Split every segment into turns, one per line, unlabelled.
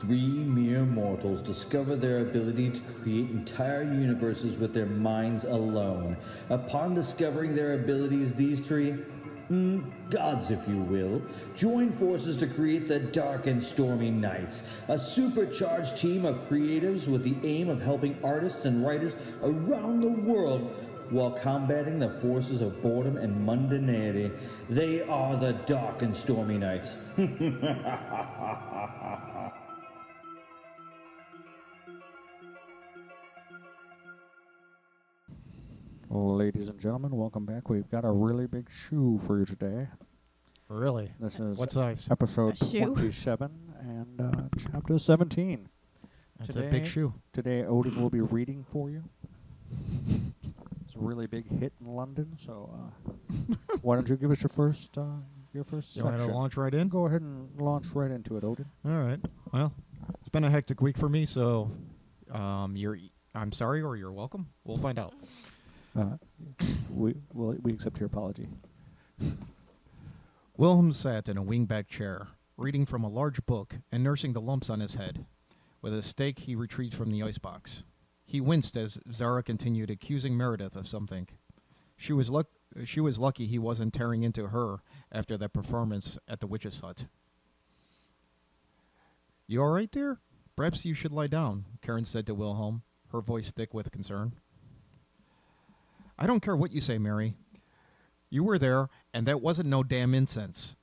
Three mere mortals discover their ability to create entire universes with their minds alone. Upon discovering their abilities, these three, gods if you will, join forces to create the Dark and Stormy Nights, a supercharged team of creatives with the aim of helping artists and writers around the world while combating the forces of boredom and mundanity. They are the Dark and Stormy Nights.
Ladies and gentlemen, welcome back. We've got a really big shoe for you today.
Really?
This is
What size?
episode
A shoe?
27 and chapter 17.
That's a big shoe.
Today, Odin will be reading for you. It's a really big hit in London, so why don't you give us your first
You
section?
want to launch right in?
Go ahead and launch right into it, Odin.
All right. Well, it's been a hectic week for me, so I'm sorry or you're welcome. We'll find out.
We accept your apology.
Wilhelm sat in a wingback chair, reading from a large book and nursing the lumps on his head. With a stake, he retrieved from the icebox. He winced as Zara continued accusing Meredith of something. She was lucky he wasn't tearing into her after that performance at the witch's hut. You all right, dear? Perhaps you should lie down, Karen said to Wilhelm, her voice thick with concern. I don't care what you say, Mary. You were there, and that wasn't no damn incense.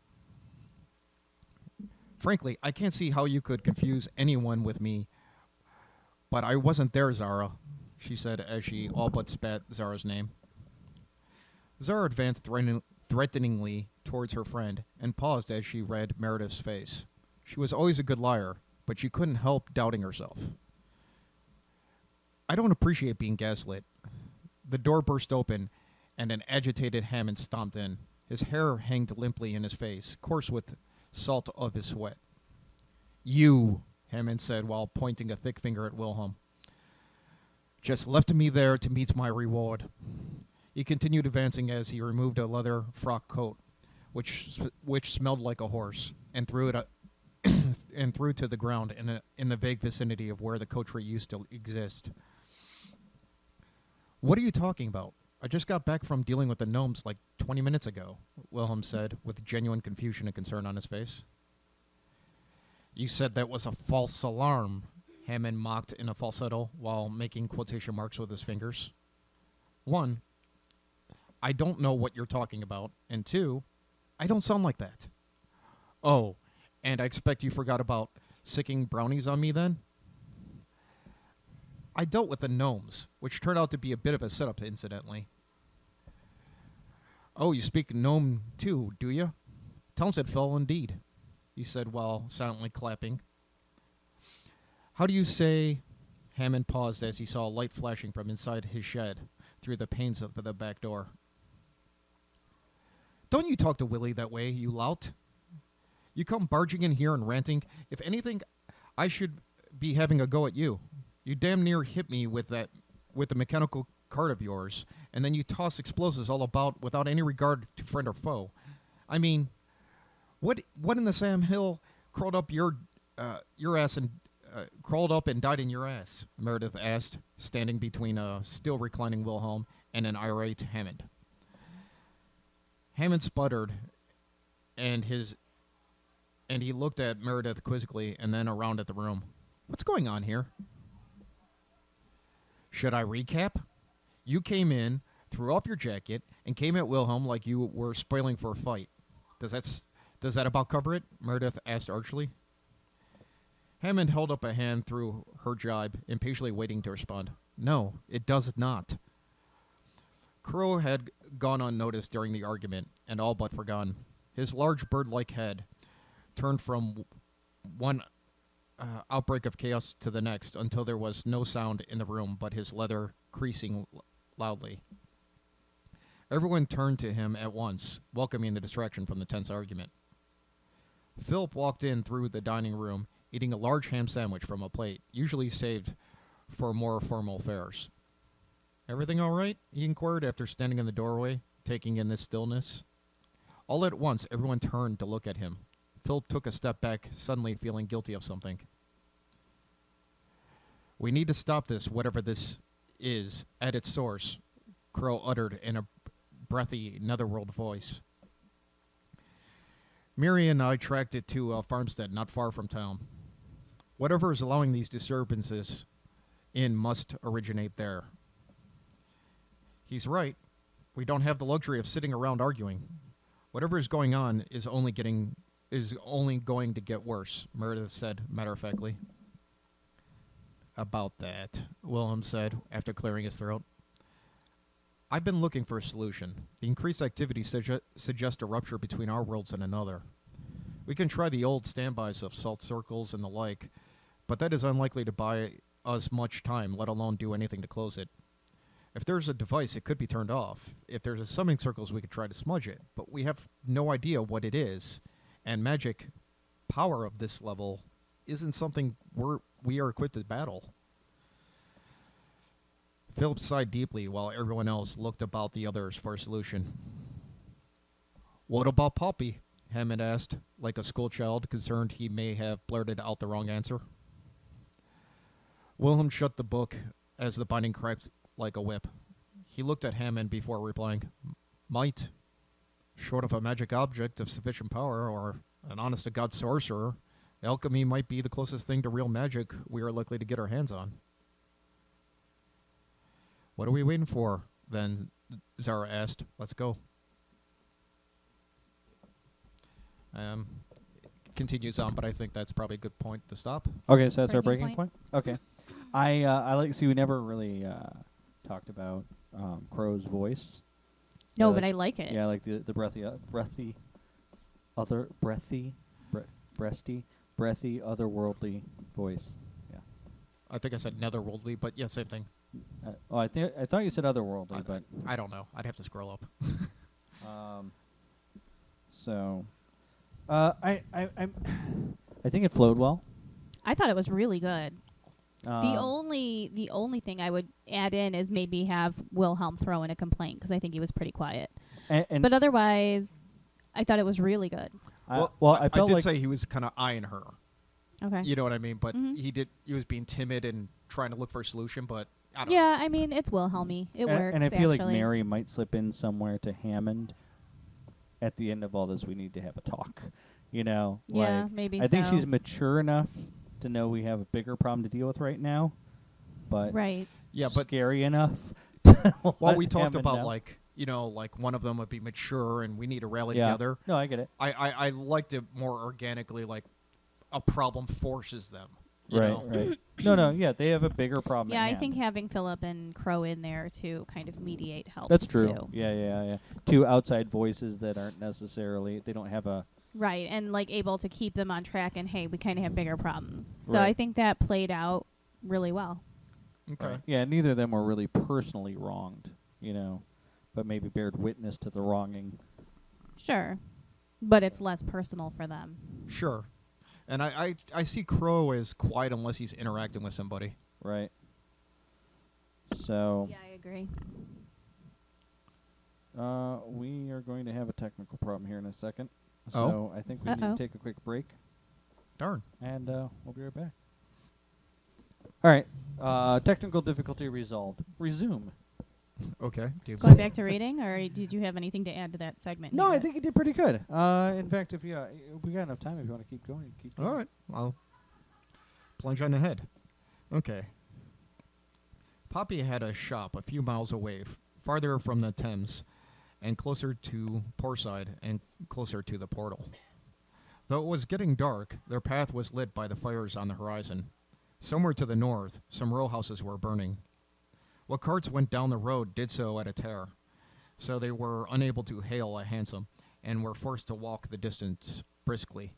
Frankly, I can't see how you could confuse anyone with me. But I wasn't there, Zara, she said as she all but spat Zara's name. Zara advanced threateningly towards her friend and paused as she read Meredith's face. She was always a good liar, but she couldn't help doubting herself. I don't appreciate being gaslit. The door burst open, and an agitated Hammond stomped in. His hair hanged limply in his face, coarse with salt of his sweat. You, Hammond said while pointing a thick finger at Wilhelm. Just left me there to meet my reward. He continued advancing as he removed a leather frock coat, which smelled like a horse, and threw it and threw to the ground in the vague vicinity of where the coterie used to exist. What are you talking about? I just got back from dealing with the gnomes like 20 minutes ago, Wilhelm said, with genuine confusion and concern on his face. You said that was a false alarm, Hammond mocked in a falsetto while making quotation marks with his fingers. 1, I don't know what you're talking about, and 2, I don't sound like that. Oh, and I expect you forgot about sicking brownies on me then? I dealt with the gnomes, which turned out to be a bit of a setup, incidentally. Oh, you speak gnome too, do you? Townsend fell indeed, he said while silently clapping. How do you say... Hammond paused as he saw a light flashing from inside his shed through the panes of the back door. Don't you talk to Willie that way, you lout. You come barging in here and ranting. If anything, I should be having a go at you. You damn near hit me with the mechanical cart of yours, and then you toss explosives all about without any regard to friend or foe. I mean, what in the Sam Hill crawled up your ass and crawled up and died in your ass? Meredith asked, standing between a still reclining Wilhelm and an irate Hammond. Hammond sputtered, and he looked at Meredith quizzically and then around at the room. What's going on here? Should I recap? You came in, threw off your jacket, and came at Wilhelm like you were spoiling for a fight. Does that about cover it? Meredith asked archly. Hammond held up a hand through her jibe, impatiently waiting to respond. No, it does not. Crow had gone unnoticed during the argument, and all but forgotten. His large bird-like head turned from one outbreak of chaos to the next until there was no sound in the room but his leather creasing loudly. Everyone turned to him at once, welcoming the distraction from the tense argument. Philip walked in through the dining room, eating a large ham sandwich from a plate, usually saved for more formal affairs. Everything all right? He inquired after standing in the doorway, taking in this stillness. All at once, everyone turned to look at him. Philip took a step back, suddenly feeling guilty of something. We need to stop this, whatever this is, at its source, Crow uttered in a breathy, netherworld voice. Mary and I tracked it to a farmstead not far from town. Whatever is allowing these disturbances in must originate there. He's right. We don't have the luxury of sitting around arguing. Whatever is going on is only going to get worse, Meredith said matter-of-factly. About that, Wilhelm said after clearing his throat. I've been looking for a solution. The increased activity suggests a rupture between our worlds and another. We can try the old standbys of salt circles and the like, but that is unlikely to buy us much time, let alone do anything to close it. If there's a device, it could be turned off. If there's a summoning circles, we could try to smudge it, but we have no idea what it is, and magic power of this level isn't something we are equipped to battle. Philip sighed deeply while everyone else looked about the others for a solution. What about Poppy? Hammond asked, like a schoolchild concerned he may have blurted out the wrong answer. Wilhelm shut the book as the binding cracked like a whip. He looked at Hammond before replying, Might. Short of a magic object of sufficient power or an honest-to-God sorcerer, alchemy might be the closest thing to real magic we are likely to get our hands on. What are we waiting for, then? Zara asked. Let's go. Continues on, but I think that's probably a good point to stop.
Okay, so that's our
Breaking
breaking point? Okay. I like, see, we never really talked about Crow's voice.
No, but I like it.
Yeah, I like the breathy, otherworldly voice. Yeah.
I think I said netherworldly, but yeah, same thing.
I thought you said otherworldly, but
I don't know. I'd have to scroll up.
So, I think it flowed well.
I thought it was really good. The
Um,
only thing I would add in is maybe have Wilhelm throw in a complaint because I think he was pretty quiet.
and
But otherwise, I thought it was really good.
I
I
felt
did
like
say he was kind of eyeing her.
Okay.
You know what I mean? But
Mhm.
he was being timid and trying to look for a solution, but I don't know.
Yeah, I mean it's Wilhelmy. It works.
and I feel like
actually.
Mary might slip in somewhere to Hammond. At the end of all this, we need to have a talk. You know,
Yeah,
like,
maybe
I think
so.
she's mature enough to know we have a bigger problem to deal with right now, but
Right.
Yeah, but
scary enough.
while
let
we talked
Hammond
about
know.
like one of them would be mature and we need to rally
Yeah.
together.
No, I get it.
I liked it more organically, like a problem forces them. You
Right,
know?
right. No, yeah, they have a bigger problem.
Yeah,
at
I
hand.
think having Philip and Crow in there to kind of mediate helps.
That's true.
Too.
Yeah. Two outside voices that aren't necessarily, they don't have a.
Right, and like able to keep them on track. And hey, we kind of have bigger problems. So
Right.
I think that played out really well.
Okay.
Yeah, neither of them were really personally wronged, you know, but maybe bared witness to the wronging.
Sure, but it's less personal for them.
Sure. And I see Crow as quiet unless he's interacting with somebody.
Right. So,
Yeah, I agree.
we are going to have a technical problem here in a second.
Oh.
So, I think we need to
Uh-oh.
take a quick break,
Darn.
and we'll be right back. All right. Technical difficulty resolved. Resume.
Okay.
Going back to reading, or did you have anything to add to that segment?
No, I
Yvette?
think you did pretty good. In fact, if we got enough time, if you want to keep going, keep going.
All right. I'll plunge on ahead. Okay. Poppy had a shop a few miles away, farther from the Thames, and closer to Porside and closer to the portal. Though it was getting dark, their path was lit by the fires on the horizon. Somewhere to the north, some row houses were burning. What carts went down the road did so at a tear, so they were unable to hail a hansom and were forced to walk the distance briskly.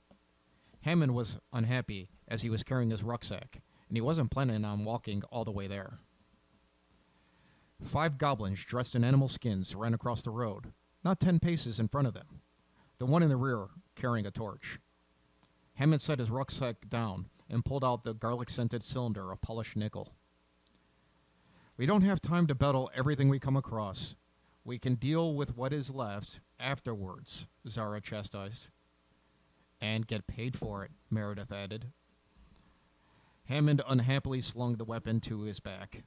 Hammond was unhappy as he was carrying his rucksack, and he wasn't planning on walking all the way there. 5 goblins dressed in animal skins ran across the road, not 10 paces in front of them, the one in the rear carrying a torch. Hammond set his rucksack down and pulled out the garlic-scented cylinder of polished nickel. We don't have time to battle everything we come across. We can deal with what is left afterwards, Zara chastised. And get paid for it, Meredith added. Hammond unhappily slung the weapon to his back,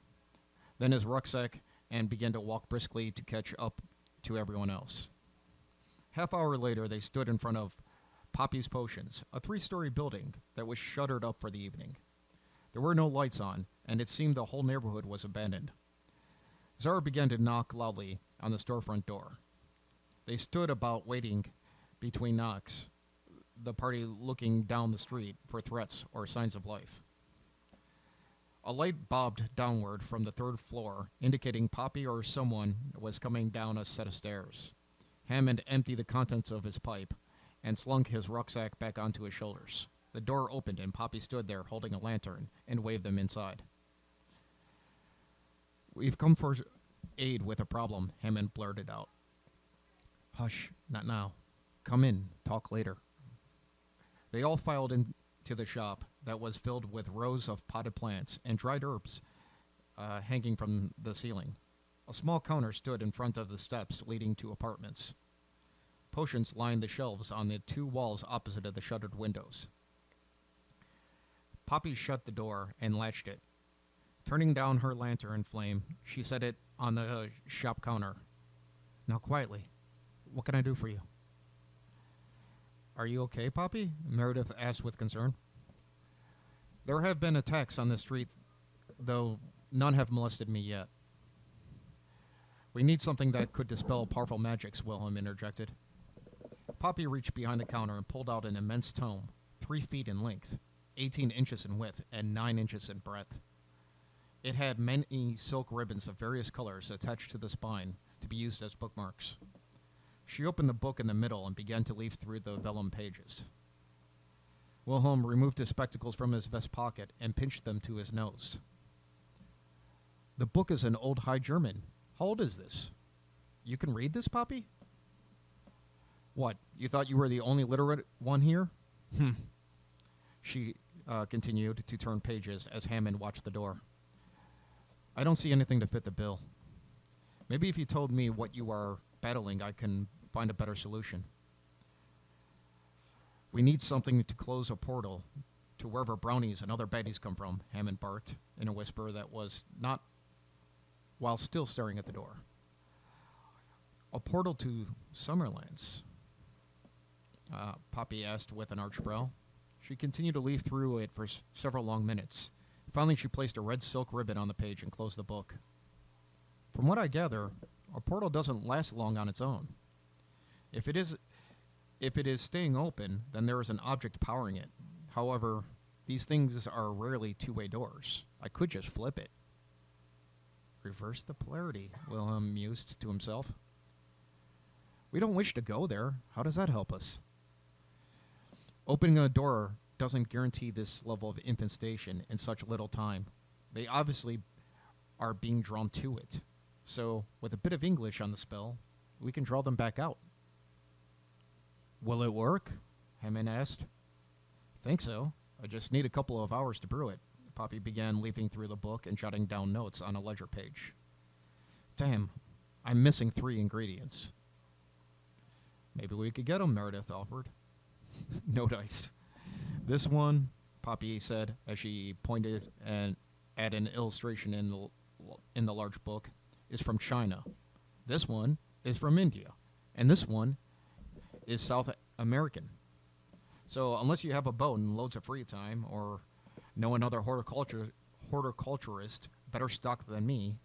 then his rucksack, and began to walk briskly to catch up to everyone else. Half hour later, they stood in front of Poppy's Potions, a 3-story building that was shuttered up for the evening. There were no lights on, and it seemed the whole neighborhood was abandoned. Zara began to knock loudly on the storefront door. They stood about waiting between knocks, the party looking down the street for threats or signs of life. A light bobbed downward from the 3rd floor, indicating Poppy or someone was coming down a set of stairs. Hammond emptied the contents of his pipe and slung his rucksack back onto his shoulders. The door opened and Poppy stood there holding a lantern and waved them inside. "We've come for aid with a problem," Hammond blurted out. "Hush, not now. Come in, talk later." They all filed into the shop that was filled with rows of potted plants and dried herbs hanging from the ceiling. A small counter stood in front of the steps leading to apartments. Potions lined the shelves on the 2 walls opposite of the shuttered windows. Poppy shut the door and latched it. Turning down her lantern flame, she set it on the shop counter. "Now quietly. What can I do for you?" "Are you okay, Poppy?" Meredith asked with concern. "There have been attacks on the street, though none have molested me yet." "We need something that could dispel powerful magics," Wilhelm interjected. Poppy reached behind the counter and pulled out an immense tome, 3 feet in length, 18 inches in width, and 9 inches in breadth. It had many silk ribbons of various colors attached to the spine to be used as bookmarks. She opened the book in the middle and began to leaf through the vellum pages. Wilhelm removed his spectacles from his vest pocket and pinched them to his nose. "The book is in Old High German. How old is this? You can read this, Poppy?" "What, you thought you were the only literate one here?" She continued to turn pages as Hammond watched the door. "I don't see anything to fit the bill. Maybe if you told me what you are battling, I can find a better solution." "We need something to close a portal to wherever brownies and other baddies come from," Hammond barked in a whisper that was not, while still staring at the door. "A portal to Summerlands?" Poppy asked with an arched brow. She continued to leaf through it for several long minutes. Finally, she placed a red silk ribbon on the page and closed the book. "From what I gather, a portal doesn't last long on its own. If it is staying open, then there is an object powering it. However, these things are rarely 2-way doors. I could just flip it." "Reverse the polarity," Wilhelm mused to himself. "We don't wish to go there. How does that help us?" "Opening a door doesn't guarantee this level of infestation in such little time. They obviously are being drawn to it. So, with a bit of English on the spell, we can draw them back out." "Will it work?" Hammond asked. "Think so. I just need a couple of hours to brew it." Poppy began leafing through the book and jotting down notes on a ledger page. "Damn, I'm missing 3 ingredients." "Maybe we could get them," Meredith offered. "No dice. This one," Poppy said as she pointed at an illustration in the large book, "is from China. This one is from India. And this one is South American. So unless you have a boat and loads of free time, or know another horticulturist better stocked than me,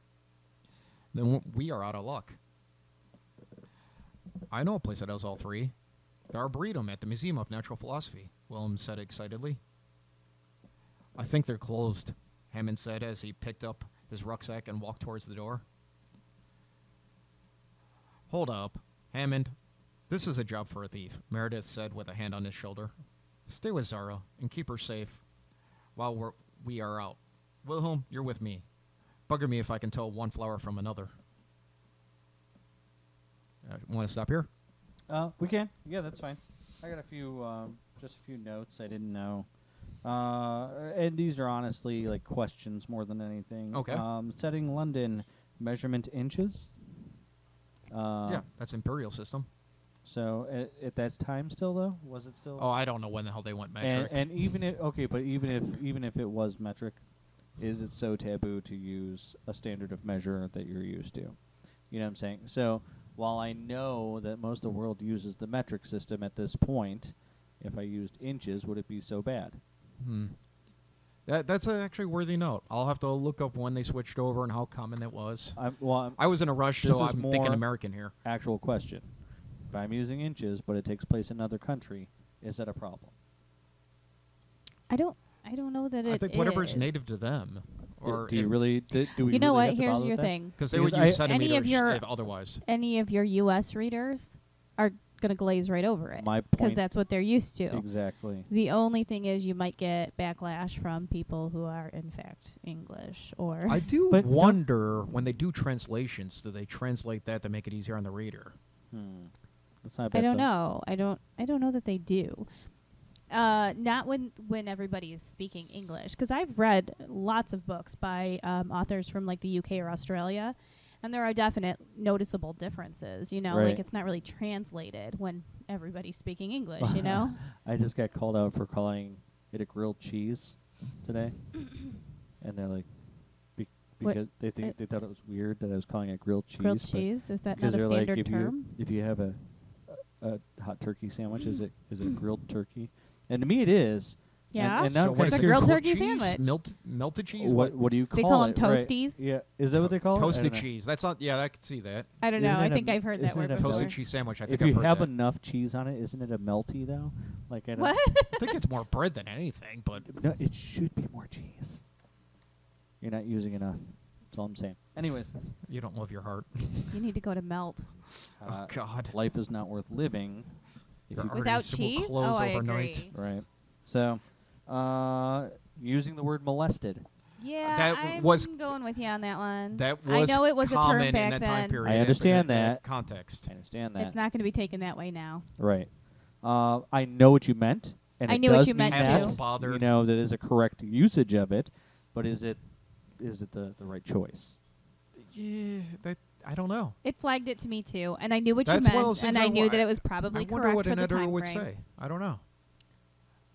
then we are out of luck." "I know a place that has all 3. The Arboretum at the Museum of Natural Philosophy," Wilhelm said excitedly. "I think they're closed," Hammond said as he picked up his rucksack and walked towards the door. "Hold up, Hammond. This is a job for a thief," Meredith said with a hand on his shoulder. "Stay with Zara and keep her safe while we are out. Wilhelm, you're with me. Bugger me if I can tell one flower from another." Want to stop here?
We can. Yeah, that's fine. I got a few, just a few notes I didn't know. And these are honestly like questions more than anything.
Okay.
Setting London, measurement inches.
Yeah, that's imperial system.
So at that time still though, was it still?
Oh, I don't know when the hell they went metric.
And even if but even if it was metric, is it so taboo to use a standard of measure that you're used to? You know what I'm saying? So while I know that most of the world uses the metric system at this point, if I used inches, would it be so bad?
That's actually a worthy note. I'll have to look up when they switched over and how common it was.
Well,
I was in a rush,
this
so
is
I'm thinking
more
American here.
actual question. If I'm using inches, but it takes place in another country, is that a problem?
I don't know that it is.
I think whatever's native to them. Or
Do you really? Do we?
You know
really
what?
have to
Here's
bother
your
with that?
thing.
Because they
Because
would use
I-
centimeters
Any of your-
if otherwise.
Any of your U.S. readers are going to glaze right over it.
My
Because
point.
that's what they're used to.
Exactly.
The only thing is you might get backlash from people who are, in fact, English or...
I do
But
wonder when they do translations, do they translate that to make it easier on the reader?
That's not
I
bad.
don't
though.
know. I don't know that they do. Not when everybody is speaking English, because I've read lots of books by authors from like the UK or Australia, and there are definite noticeable differences. You know,
Right.
like it's not really translated when everybody's speaking English. You know,
I just got called out for calling it a grilled cheese today, and they're like,
What-
because they thought it was weird that I was calling it grilled cheese.
grilled
but
cheese is that
because
not a
they're like,
standard
if
term?
you have a hot turkey sandwich, is it a grilled turkey? And to me, it is.
Yeah,
And now
So
I'm
what
kinda
is
a
it,
curious-
grilled turkey
cheese?
sandwich.
Melted cheese?
What do you call
They
it?
call 'em
Right.
toasties?
Yeah, is that what they call it? I
Toasted
don't know.
cheese. That's not. Yeah, I can see that.
I don't know.
Isn't
I
it
think
a-
I've heard that
isn't
word
it a
before.
Toasted cheese sandwich. I think
If
I've
you
heard
have
that.
enough cheese on it, isn't it a melty though? Like I don't
What?
I think it's more bread than anything, but
No, it should be more cheese. You're not using enough. That's all I'm saying. Anyways,
you don't love your heart.
You need to go to Melt.
Oh God.
life is not worth living if
Your
you
arteries
Without
will
cheese?
close
Oh, I
overnight.
agree.
right. So, using the word molested.
Yeah,
That
I'm
was-
going with you on that one.
That
I
was
know it was a
common
term back
in that time
then.
period.
I understand
in
that.
context.
I understand that.
It's not going to be taken that way now.
Right. I know what you meant, and
I
it
knew what
does
you meant
mean
too.
that,
Hasn't bothered.
you know, that is a correct usage of it, but is it the right choice?
Yeah, that I don't know.
It flagged it to me too, and I knew what
That's
you
one of
meant,
those things
and I
I
knew
wa-
that it was
I
probably
wonder
correct
what
for
an
the
editor
time
would
frame.
say. I don't know.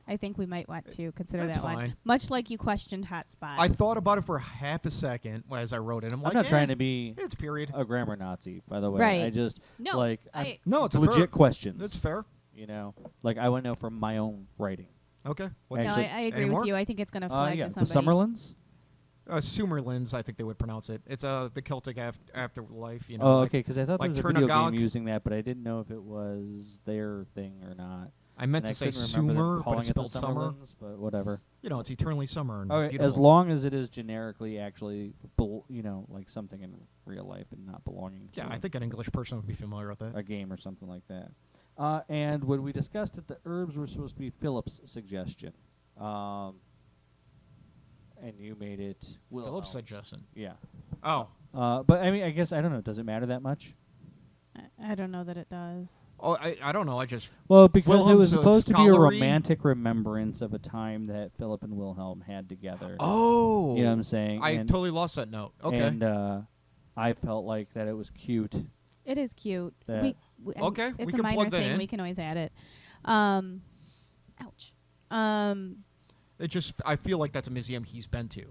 I think we might want to consider
That's
that one.
fine.
Much like you questioned hotspot.
I thought about it for half a second as I wrote it. I'm like,
I'm not trying to be
It's period.
a grammar Nazi, by the way.
Right.
I just
no,
like
I,
No, it's a
legit
fair.
questions.
That's fair.
You know, like I want to know from my own writing.
Okay.
no,
What's
Actually-
I agree
anymore?
with you. I think it's going to flag
Yeah,
to
the
somebody.
Summerlands.
Sumerlands, I think they would pronounce it. It's the Celtic afterlife. You know.
Oh,
like-
okay, because I thought
like
there was a video
Turnagog.
game using that, but I didn't know if it was their thing or not.
I meant
And
to
I
say
couldn't remember them
Sumer, but
calling
it's
it the
spelled summer.
Summerlands, but whatever.
You know, it's eternally summer and
Okay, as
beautiful.
long as it is generically actually, you know, like something in real life and not belonging to
Yeah, I think an English person would be familiar with that.
a game or something like that. And when we discussed it, the herbs were supposed to be Philip's suggestion. And you made it Wilhelm.
Philip's suggestion.
Yeah.
Oh.
But I mean, I guess, I don't know, does it matter that much?
I don't know that it does.
Oh, I don't know. I just
Well, because it
Wilhelm's
was supposed to be a
scholarly.
romantic remembrance of a time that Philip and Wilhelm had together.
Oh.
You know what I'm saying?
I
And-
totally lost that note. Okay.
And I felt like that it was cute.
It is cute.
That-
Okay,
it's
we
a
can
minor
plug that
thing.
in.
We can always add it. Ouch.
It just I feel like that's a museum he's been to.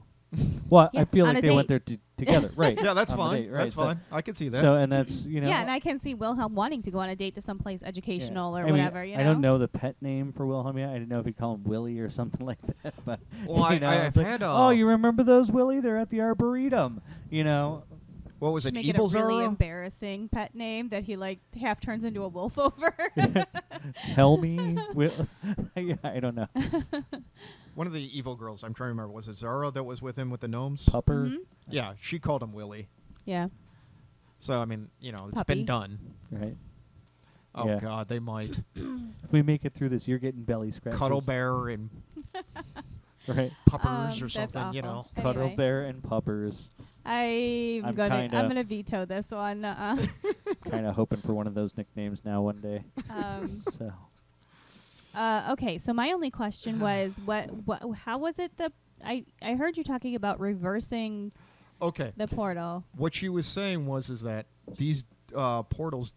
Well,
Yeah,
I feel
on
like
a
they went
date.
there together, right?
Yeah, that's
on the
fine.
date, right,
That's
so-
fine. I can see that.
So, and that's, you know.
Yeah, and I can see Wilhelm wanting to go on a date to someplace
yeah.
educational
I
or
mean,
whatever. You know.
I don't know the pet name for Wilhelm yet. I didn't know if he'd call him Willie or something like that. But
Well,
you know,
I've
it's like,
had,
oh, you remember those, Willie? They're at the Arboretum. You know.
what was it?
Make
Evil
it a really
Zara?
embarrassing pet name that he like half turns into a wolf over.
Helmy. Yeah, I don't know.
One of the evil girls. I'm trying to remember. Was it Zara that was with him with the gnomes?
Pupper.
Mhm.
Yeah, she called him Willie.
Yeah.
So I mean, you know, it's
Puppy.
been done.
Right.
Oh
Yeah.
God, they might
If we make it through this, you're getting belly scratches.
Cuddle Bear and
Right.
Puppers or
That's
something. You know.
awful.
Cuddle
Anyway.
bear and puppers.
I'm
I'm
gonna
kinda-
I'm gonna veto this one.
Kind of hoping for one of those nicknames now one day. So.
Okay, so my only question was what how was it I heard you talking about reversing
Okay.
the portal.
What she was saying is that these portals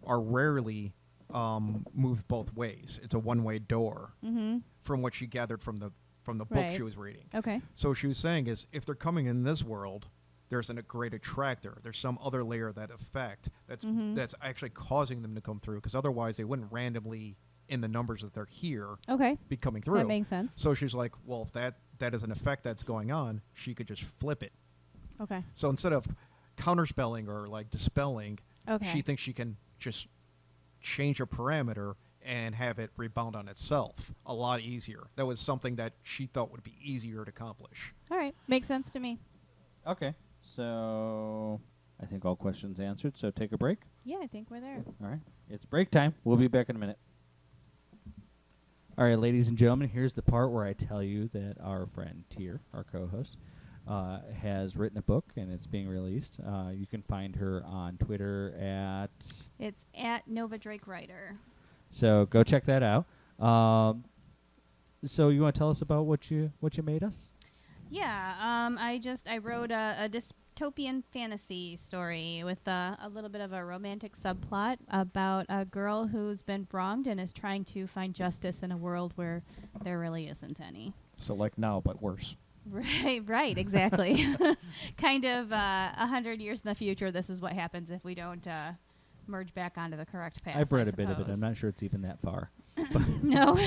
are rarely moves both ways. It's a one-way door,
Mm-hmm.
from what she gathered from the book
Right.
she was reading.
Okay.
So she was saying is if they're coming in this world, there's a great attractor. There's some other layer of that effect that's actually causing them to come through, because otherwise they wouldn't randomly, in the numbers that they're here,
Okay.
be coming through.
That makes sense.
So she's like, well, if that is an effect that's going on, she could just flip it.
Okay.
So instead of counterspelling or like dispelling,
Okay.
she thinks she can just change a parameter and have it rebound on itself a lot easier. That was something that she thought would be easier to accomplish.
All right. Makes sense to me.
Okay. So I think all questions answered. So take a break.
Yeah, I think we're there.
All right. It's break time. We'll be back in a minute. All right, ladies and gentlemen, here's the part where I tell you that our friend Tyr, our co-host, has written a book, and it's being released. You can find her on Twitter at...
It's at Nova Drake Writer.
So go check that out. So you want to tell us about what you made us?
Yeah, I wrote a dystopian fantasy story with a little bit of a romantic subplot about a girl who's been wronged and is trying to find justice in a world where there really isn't any.
So like now, but worse.
Right, exactly. Kind of 100 years in the future, this is what happens if we don't merge back onto the correct path.
I've read
I
a bit of it.
suppose.
I'm not sure it's even that far.
No.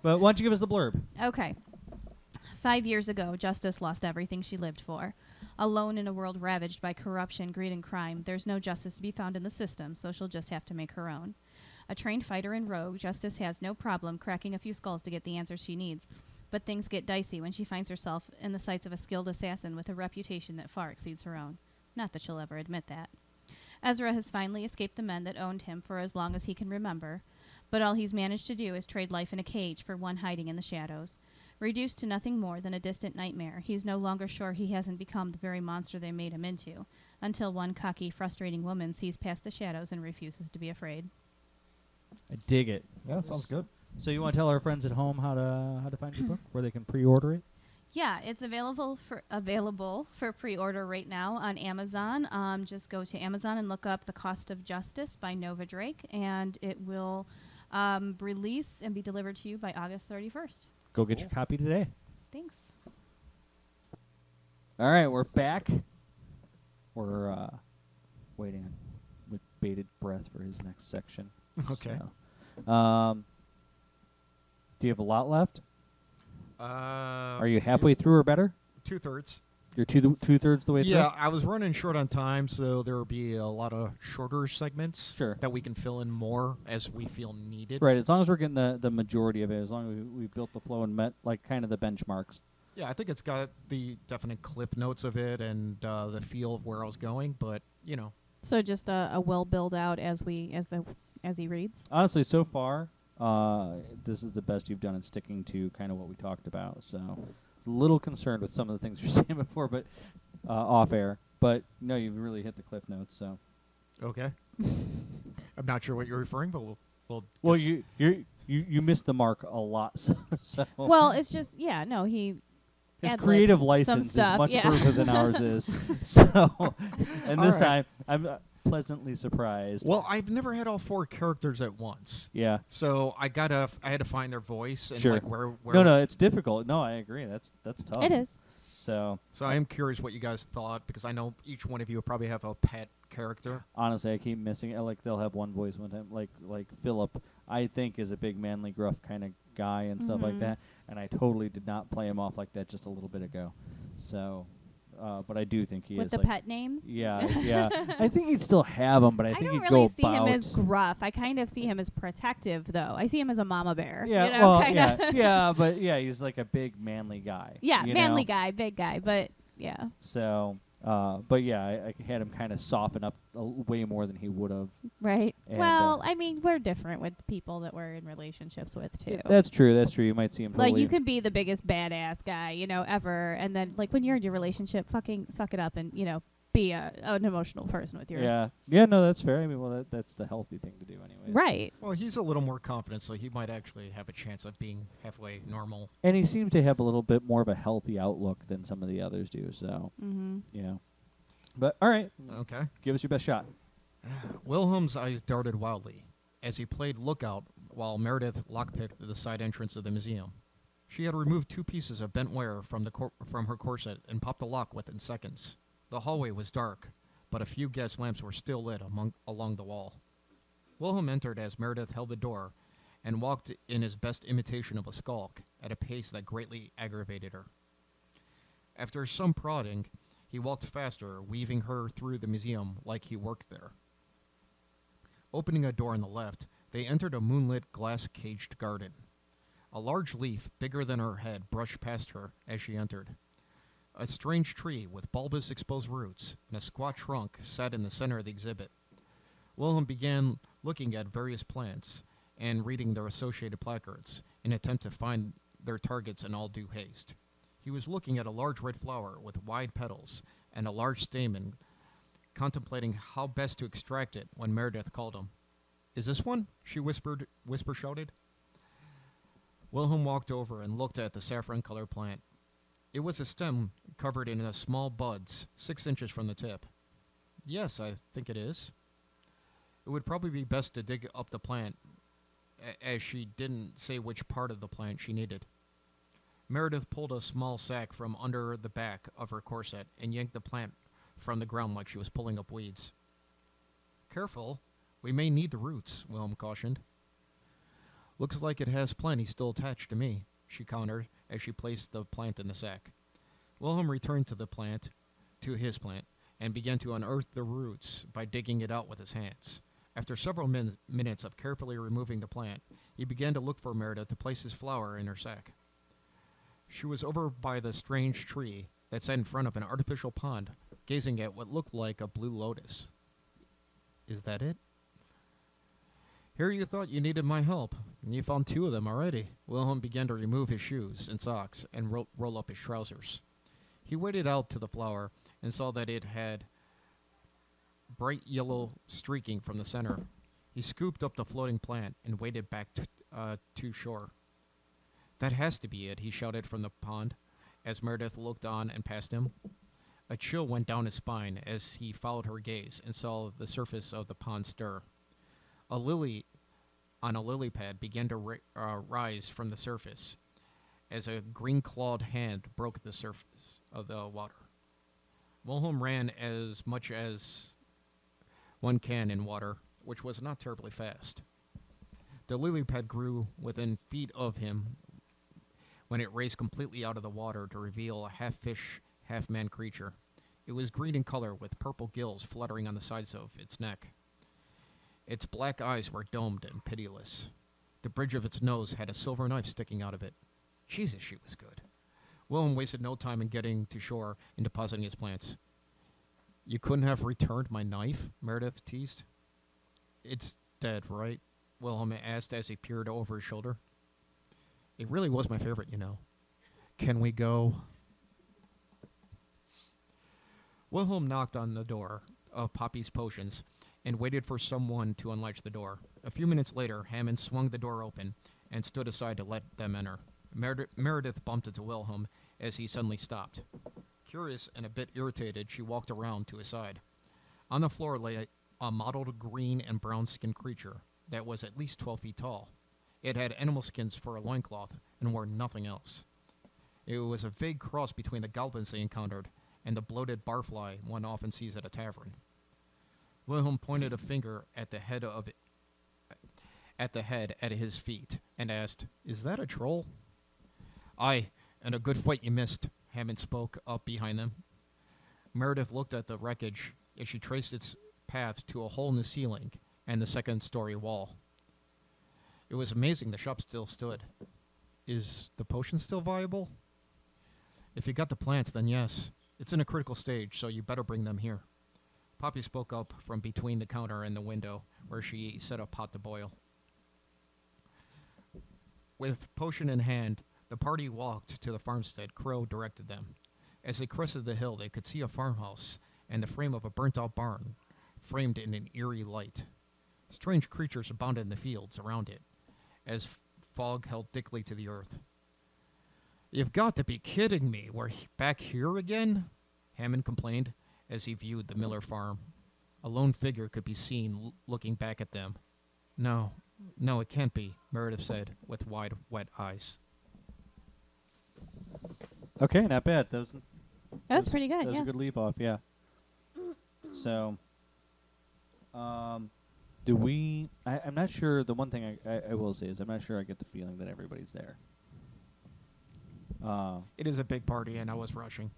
But why don't you give us the blurb?
Okay. 5 years ago, Justice lost everything she lived for. Alone in a world ravaged by corruption, greed, and crime, there's no justice to be found in the system, so she'll just have to make her own. A trained fighter and rogue, Justice has no problem cracking a few skulls to get the answers she needs. But things get dicey when she finds herself in the sights of a skilled assassin with a reputation that far exceeds her own. Not that she'll ever admit that. Ezra has finally escaped the men that owned him for as long as he can remember, but all he's managed to do is trade life in a cage for one hiding in the shadows. Reduced to nothing more than a distant nightmare, he's no longer sure he hasn't become the very monster they made him into, until one cocky, frustrating woman sees past the shadows and refuses to be afraid.
I dig it.
Yeah, that sounds good.
So you want to tell our friends at home how to find your book, where they can pre-order it?
Yeah, it's available for pre-order right now on Amazon. Just go to Amazon and look up The Cost of Justice by Nova Drake, and it will release and be delivered to you by August 31st.
Go get your copy today.
Thanks.
All right, we're back. We're waiting with bated breath for his next section.
Okay.
So, do you have a lot left?
Are
Are you halfway through or better?
2/3?
You're two-thirds the way through?
Yeah, I was running short on time, so there will be a lot of shorter segments
Sure.
that we can fill in more as we feel needed.
Right, as long as we're getting the majority of it, as long as we built the flow and met like kind of the benchmarks.
Yeah, I think it's got the definite clip notes of it and the feel of where I was going, but you know.
So just a well build out as he reads.
Honestly, so far, this is the best you've done in sticking to kind of what we talked about. So, I was a little concerned with some of the things you were saying before, but off air. But no, you've really hit the cliff notes. So,
Okay. I'm not sure what you're referring, but we'll
well,
just-
you missed the mark a lot. So
Well, it's just he
his
ad-libs
creative
some
license is
stuff,
much
yeah.
further than ours is. So, and
All
this
right.
time I'm pleasantly surprised.
Well, I've never had all 4 characters at once.
Yeah.
So I had to find their voice and
Sure.
like where
No, it's difficult. No, I agree. That's tough.
It is.
So
So I am curious what you guys thought, because I know each one of you will probably have a pet character.
honestly, I keep missing it. Like they'll have one voice one time, like Philip. I think is a big, manly, gruff kind of guy and stuff like
Mhm.
that. And I totally did not play him off like that just a little bit ago. So, but I do think he
With
is
the
like,
pet names.
Yeah, yeah. I think he'd still have him, but I
I
think
don't
he'd
really
go
see him
about.
as gruff. I kind of see him as protective, though. I see him as a mama bear.
Yeah,
you know,
well,
kinda.
yeah, but yeah, he's like a big, manly guy.
Yeah,
you
manly
know?
guy, big guy, but yeah,
So, but yeah, I had him kind of soften up way more than he would have.
right.
And,
Well, I mean, we're different with people that we're in relationships with too.
That's true. That's true. You might see him
Like
totally.
you can be the biggest badass guy, ever, and then like when you're in your relationship, fucking suck it up and be an emotional person with your
Yeah. No, that's fair. I mean, well, that's the healthy thing to do anyway.
right.
Well, he's a little more confident, so he might actually have a chance of being halfway normal.
And he seems to have a little bit more of a healthy outlook than some of the others do. So,
Mm-hmm.
But all right,
Okay.
give us your best shot.
Wilhelm's eyes darted wildly. as he played lookout while Meredith lockpicked the side entrance of the museum. She had removed 2 pieces of bent wire from her corset and popped the lock within seconds. The hallway was dark, but a few gas lamps were still lit along the wall. Wilhelm entered as Meredith held the door and walked in his best imitation of a skulk at a pace that greatly aggravated her. After some prodding, he walked faster, weaving her through the museum like he worked there. Opening a door on the left, they entered a moonlit, glass-caged garden. A large leaf, bigger than her head, brushed past her as she entered. A strange tree with bulbous exposed roots and a squat trunk sat in the center of the exhibit. Wilhelm began looking at various plants and reading their associated placards in an attempt to find their targets in all due haste. He was looking at a large red flower with wide petals and a large stamen, contemplating how best to extract it when Meredith called him. "Is this one?" she whisper-shouted. Wilhelm walked over and looked at the saffron-colored plant. It was a stem covered in small buds, 6 inches from the tip. "Yes, I think it is." It would probably be best to dig up the plant, as she didn't say which part of the plant she needed. Meredith pulled a small sack from under the back of her corset and yanked the plant from the ground like she was pulling up weeds. "Careful, we may need the roots," Wilhelm cautioned. "Looks like it has plenty still attached to me," she countered as she placed the plant in the sack. Wilhelm returned to his plant, and began to unearth the roots by digging it out with his hands. After several minutes of carefully removing the plant, he began to look for Meredith to place his flower in her sack. She was over by the strange tree that sat in front of an artificial pond, gazing at what looked like a blue lotus. "Is that it?" "Here you thought you needed my help, and you found 2 of them already." Wilhelm began to remove his shoes and socks and roll up his trousers. He waded out to the flower and saw that it had bright yellow streaking from the center. He scooped up the floating plant and waded back to shore. "That has to be it," he shouted from the pond as Meredith looked on and passed him. A chill went down his spine as he followed her gaze and saw the surface of the pond stir. A lily on a lily pad began to rise from the surface as a green-clawed hand broke the surface of the water. Wilhelm ran as much as one can in water, which was not terribly fast. The lily pad grew within feet of him when it raised completely out of the water to reveal a half-fish, half-man creature. It was green in color with purple gills fluttering on the sides of its neck. Its black eyes were domed and pitiless. The bridge of its nose had a silver knife sticking out of it. Jesus, she was good. Wilhelm wasted no time in getting to shore and depositing his plants. "You couldn't have returned my knife?" Meredith teased. "It's dead, right?" Wilhelm asked as he peered over his shoulder. "It really was my favorite, you know. Can we go?" Wilhelm knocked on the door of Poppy's Potions and waited for someone to unlatch the door. A few minutes later, Hammond swung the door open and stood aside to let them enter. Meredith bumped into Wilhelm as he suddenly stopped. Curious and a bit irritated, she walked around to his side. On the floor lay a mottled green and brown-skinned creature that was at least 12 feet tall. It had animal skins for a loincloth and wore nothing else. It was a vague cross between the goblins they encountered and the bloated barfly one often sees at a tavern. Wilhelm pointed a finger at the head at his feet and asked, "Is that a troll?" "Aye, and a good fight you missed," Hammond spoke up behind them. Meredith looked at the wreckage as she traced its path to a hole in the ceiling and the second-story wall. It was amazing the shop still stood. "Is the potion still viable?" "If you got the plants, then yes. It's in a critical stage, so you better bring them here." Poppy spoke up from between the counter and the window, where she set a pot to boil. With potion in hand, the party walked to the farmstead Crow directed them. As they crested the hill, they could see a farmhouse and the frame of a burnt-out barn, framed in an eerie light. Strange creatures abounded in the fields around it, as fog held thickly to the earth. "You've got to be kidding me. We're back here again?" Hammond complained as he viewed the Miller farm. A lone figure could be seen looking back at them. No. No, it can't be, Meredith said, with wide, wet eyes.
Okay, not bad.
That was pretty good.
That was
Yeah.
a good leave off. Yeah. So, do we? I'm not sure. The one thing I will say is I'm not sure I get the feeling that everybody's there.
It is a big party, and I was rushing.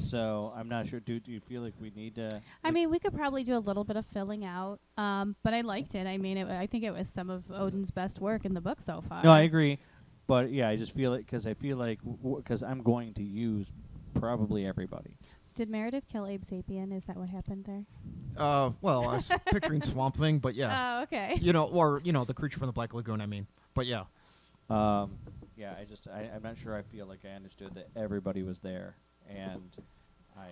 So I'm not sure. Do you feel like we need to?
I mean, we could probably do a little bit of filling out, but I liked it. I mean, I think it was some of Odin's best work in the book so far.
No, I agree. But yeah, I just feel it because I feel like because I'm going to use probably everybody.
Did Meredith kill Abe Sapien? Is that what happened there?
Well, I was picturing Swamp Thing, but yeah.
Oh, okay.
Or the creature from the Black Lagoon, I mean. But yeah.
Yeah, I'm not sure. I feel like I understood that everybody was there, and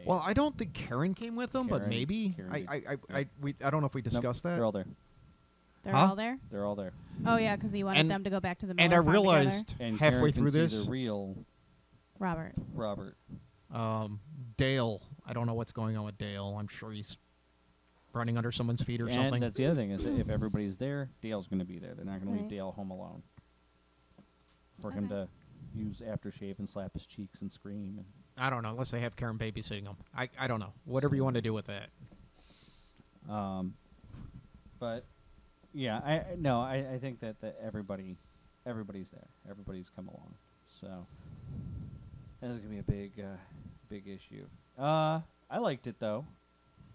Well, I don't think Karen came with them, but
Karen-
maybe.
Karen
I don't know if we discussed
Nope,
that.
They're all there.
They're
Huh?
all there?
They're all there.
Oh, yeah, because he wanted
And-
them to go back to the
And I
Miller farm together.
realized
And
halfway
Karen
through
can see
this,
the real
Robert.
Robert.
Dale. I don't know what's going on with Dale. I'm sure he's running under someone's feet or
And
something.
that's the other thing is that if everybody's there, Dale's going to be there. They're not going to leave
Right.
Dale home alone. For him
Okay.
to use aftershave and slap his cheeks and scream. And
I don't know, unless they have Karen babysitting them. I don't know. Whatever you want to do with that.
But yeah, I think that everybody's there. Everybody's come along. So this is gonna be a big issue. I liked it though.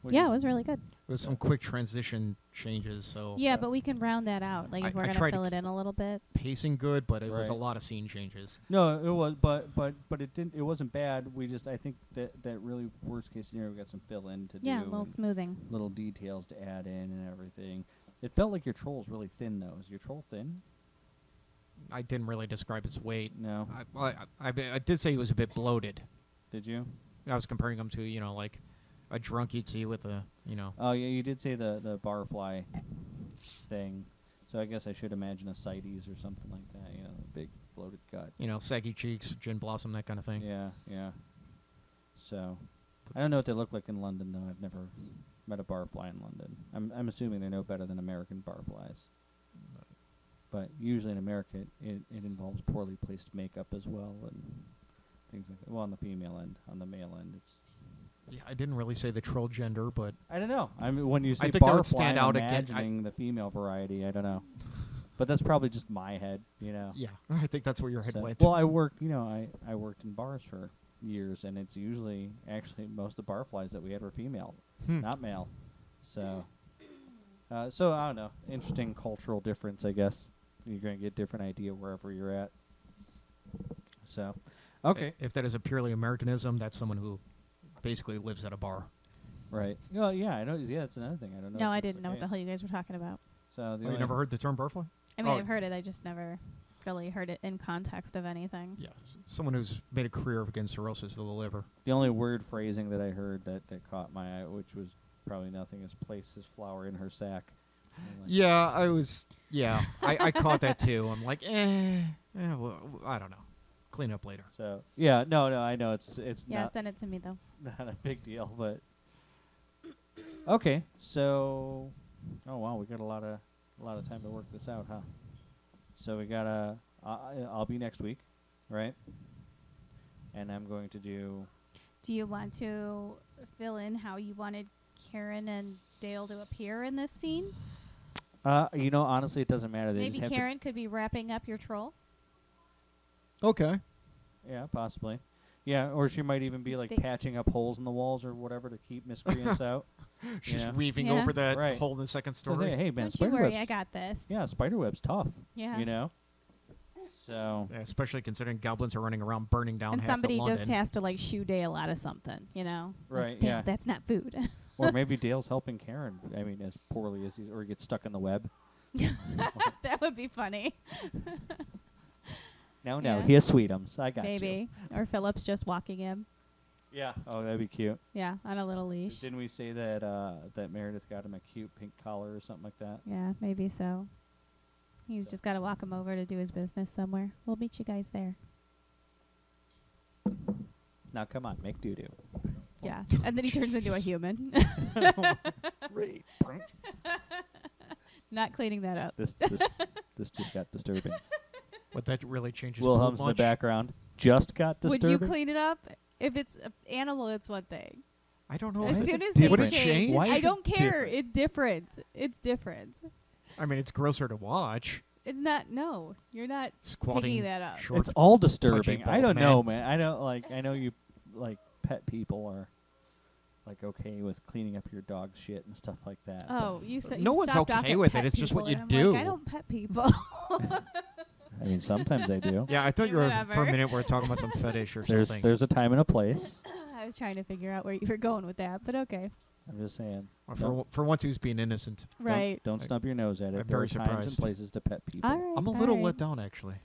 What'd
Yeah,
you-
it was really good.
With some quick transition changes, so
Yeah, but we can round that out. Like,
I-
if we're
I
going
tried
to
to
fill it in a little bit.
pacing good, but it was a
Right.
lot of scene changes.
No, it was, but it didn't. It wasn't bad. I think that really worst case scenario, we got some fill in to
Yeah, a
do.
little
and
smoothing.
little details to add in and everything. It felt like your troll's really thin though. Is your troll thin?
I didn't really describe its weight.
No.
I did say he was a bit bloated.
Did you?
I was comparing him to, like a drunk you'd see with a.
Oh yeah, you did say the barfly thing. So I guess I should imagine a CITES or something like that. A big bloated gut.
Saggy cheeks, gin blossom, that kind of thing.
Yeah. So I don't know what they look like in London though. I've never met a barfly in London. I'm assuming they're no better than American barflies. But usually in America, it involves poorly placed makeup as well and things like that. Well, on the female end, on the male end, it's.
Yeah, I didn't really say the troll gender, but
I don't know. I mean, when you say
I think that would
barfly,
stand out
I'm
again.
imagining the female variety. I don't know, but that's probably just my head,
yeah, I think that's where your head
So-
went.
Well, I worked, I worked in bars for years, and it's usually actually most of the barflies that we had were female, not male. So, I don't know. Interesting cultural difference, I guess. You're going to get a different idea wherever you're at. So, okay,
If that is a purely Americanism, that's someone who basically lives at a bar.
right. Oh, yeah, I know. Yeah, that's another thing. I don't know.
No,
if
I
that's
didn't know what the
case.
hell you guys were talking about.
So the
Oh, you
only-
never heard the term barfly?
I mean,
Oh.
I've heard it. I just never really heard it in context of anything.
Yes. Someone who's made a career of getting cirrhosis of the liver.
The only word phrasing that I heard that caught my eye, which was probably nothing, is place his flower in her sack. I'm like,
Yeah, I caught that too. I'm like, well, I don't know. Clean up later.
So yeah, no, I know it's
Yeah,
not
send it to me, though.
not a big deal, but okay. So, oh wow, we got a lot of time to work this out, huh? So we got I'll be next week, right? And I'm going to do.
Do you want to fill in how you wanted Karen and Dale to appear in this scene?
Honestly, it doesn't matter. They
Maybe
just have
Karen could be wrapping up your troll.
Okay.
Yeah, possibly. Yeah, or she might even be like
They-
patching up holes in the walls or whatever to keep miscreants out.
She's
know?
weaving
Yeah.
over that
Right.
hole in the second
So
story.
hey man,
Don't you
spiderwebs.
worry, I got this.
Yeah, spiderweb's tough.
Yeah.
You know. So
Yeah, especially considering goblins are running around burning down
And
half
somebody
of London.
just has to like shoe Dale out of something, Like,
Right,
Dale,
yeah.
that's not food.
or maybe Dale's helping Karen. I mean, as poorly as or he gets stuck in the web.
That would be funny.
No,
Yeah.
he has sweetums. I got
Maybe. Or Philip's just walking him.
you. Yeah. Oh, that'd be cute.
Yeah, on a little leash.
Didn't we say that that Meredith got him a cute pink collar or something like that?
Yeah, maybe so. He's just got to walk him over to do his business somewhere. We'll meet you guys there.
Now come on, make doo doo.
Yeah. And then he turns into a human. Not cleaning that up.
This just got disturbing.
But that really changes
Wilhelm's
poop
in the
much.
background. Just got disturbing.
Would you clean it up? If it's an animal, it's one thing.
I don't know.
As
is
soon
it
as they
Would it
change,
change?
Why is
I
it
don't care.
different?
It's different. It's different.
I mean, it's grosser to watch.
It's not. No, you're not
Squatting
picking that up.
short.
It's all disturbing.
pudgy
I don't
bald
know,
man.
man. I don't like. I know you like pet people are like okay with cleaning up your dog's shit and stuff like that. but
Oh, you said
No
you
one's
stopped off
okay
at
with it.
pet
It's just what
people,
you
and I'm like,
do.
I don't pet people.
I mean, sometimes I do.
Yeah, I thought you were for a
Whatever.
minute we were talking about some fetish or
There's
something.
there's a time and a place.
I was trying to figure out where you were going with that, but okay.
I'm just saying.
Well,
Don't-
for once, he was being innocent.
Right.
Don't snub your nose at it.
I'm
There
very
are times and
surprised.
places to pet people.
All right.
I'm a
all
little
right.
let down, actually.